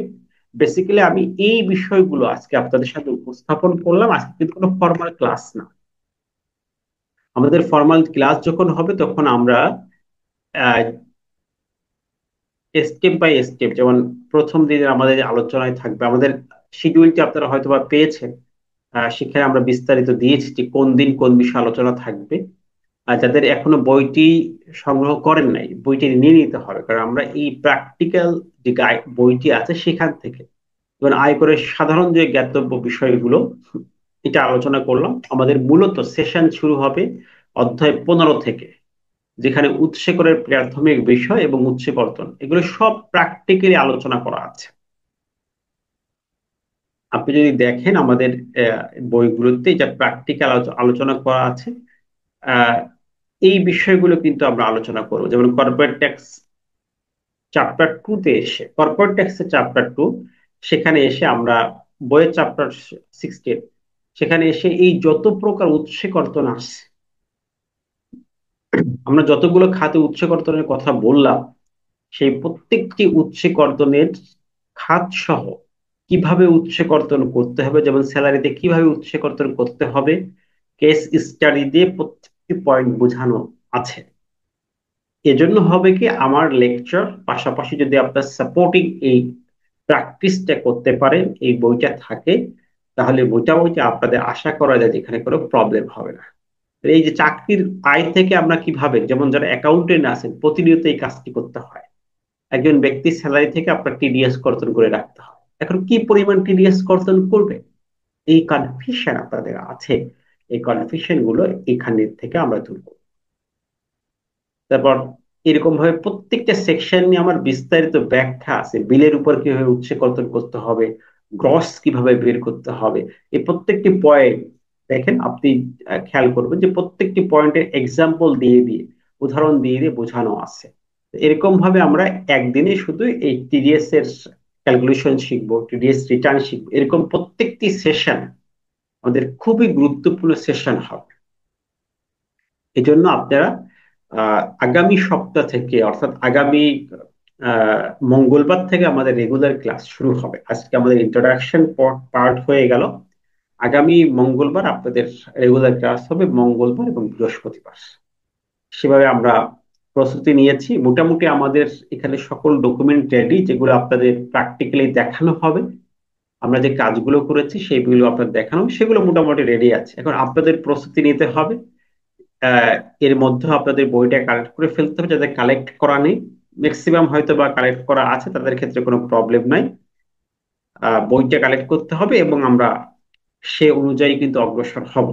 বেসিক্যালি আমি এই বিষয়গুলো আজকে আপনাদের সাথে উপস্থাপন করলাম, আজকে কিন্তু কোনো ফর্মাল ক্লাস না। আমাদের ফর্মাল ক্লাস যখন হবে তখন আমরা স্টেপ বাই স্টেপ, যেমন প্রথম দিনের আমাদের আলোচনায় থাকবে, আমাদের শিডিউলটি আপনারা হয়তোবা পেয়েছেন, সেখানে আমরা বিস্তারিত দিয়েছি যে কোন দিন কোন বিষয়ে আলোচনা থাকবে। আর যাদের এখনো বইটি সংগ্রহ করেন নাই, বইটি নিয়ে নিতে হবে, কারণ আমরা এই প্র্যাকটিক্যাল যে বইটি আছে সেখান থেকে যেমন আয়করের সাধারণ যে জ্ঞাতব্য বিষয়গুলো এটা আলোচনা করলাম। আমাদের মূলত সেশন শুরু হবে অধ্যায় 15 থেকে, যেখানে উৎসে করের প্রাথমিক বিষয় এবং উৎসে কর্তন এগুলো সব প্র্যাকটিক্যালি আলোচনা করা আছে। আপনি যদি দেখেন আমাদের আহ, বইগুলোতে যা প্র্যাকটিক্যাল আলোচনা করা আছে, আহ, এই বিষয়গুলো কিন্তু আমরা আলোচনা করবো। যেমন কর্পোরেট ট্যাক্স চ্যাপ্টার টু তে এসে, কর্পোরেট ট্যাক্সের চ্যাপ্টার টু, সেখানে এসে আমরা বইয়ের চ্যাপ্টার 16, সেখানে এসে এই যত প্রকার উৎসে কর্তন আসছে, আমরা যতগুলো খাতে উৎসে কর্তনের কথা বললাম, সেই প্রত্যেকটি উৎসে কর্তনের খাত সহ কিভাবে উৎসে কর্তন করতে হবে, যেমন স্যালারিতে কিভাবে উৎসে কর্তন করতে হবে, কেস স্টাডি দিয়ে প্রত্যেকটি পয়েন্ট বোঝানো আছে। এজন্য হবে কি, আমার লেকচার পাশাপাশি যদি আপনার সাপোর্টিং এই প্র্যাকটিসটা করতে পারেন, এই বইটা থাকে, তাহলে মোটামুটি আপনাদের আশা করা যায় যেখানে কোনো প্রবলেম হবে না। এই যে চাকরির আয় থেকে আমরা কিভাবে, যেমন যারা অ্যাকাউন্টেন্ট আছেন প্রতিনিয়ত এই কাজটি করতে হয়, একজন ব্যক্তির স্যালারি থেকে আপনার টিডিএস কর্তন করে রাখতে হয়। এখন কি পরিমাণ টিডিএস কর্তন করবে, এই কনফিউশন আপনাদের আছে, এই কনফিউশন গুলো এখানে থেকে আমরা দূর করব। তারপর এরকম ভাবে প্রত্যেকটা সেকশন নিয়ে আমার বিস্তারিত ব্যাখ্যা আছে, বিলের উপর কিভাবে উৎসে কর্তন করতে হবে, গ্রস কিভাবে বের করতে হবে, এই প্রত্যেকটি পয়েন্ট দেখেন আপনি খেয়াল করবেন যে প্রত্যেকটি পয়েন্টের এক্সাম্পল দিয়ে দিয়ে, উদাহরণ দিয়ে দিয়ে বোঝানো আছে। এরকম ভাবে আমরা একদিনে শুধু এই টিডিএস এর ক্যালকুলেশন শিখবো, টিডিএস রিটার্ন শিখবো, এরকম প্রত্যেকটি সেশন আমাদের খুবই গুরুত্বপূর্ণ সেশন হবে। এজন্য আপনারা আগামী সপ্তাহ থেকে, অর্থাৎ আগামী আহ, মঙ্গলবার থেকে আমাদের রেগুলার ক্লাস শুরু হবে। আজকে আমাদের ইন্ট্রোডাকশন পার্ট হয়ে গেল, আগামী মঙ্গলবার আপনাদের রেগুলার ক্লাস হবে, মঙ্গলবার এবং বৃহস্পতিবার। সেভাবে আমরা প্রস্তুতি নিয়েছি। মোটামুটি আমাদের এখানে সকল ডকুমেন্ট রেডি, যেগুলো আপনাদের প্র্যাকটিক্যালি দেখানো হবে। আমরা যে কাজগুলো করেছি সেইগুলো আপনাদের দেখানো হবে, সেগুলো মোটামুটি রেডি আছে। এখন আপনাদের প্রস্তুতি নিতে হবে। আহ, এর মধ্যে আপনাদের বইটা কালেক্ট করে ফেলতে হবে, যাদের কালেক্ট করা নেই, ম্যাক্সিমাম হয়তো বা কালেক্ট করা আছে, তাদের ক্ষেত্রে কোনো প্রবলেম নাই। বইটা কালেক্ট করতে হবে এবং আমরা সে অনুযায়ী কিন্তু অগ্রসর হব।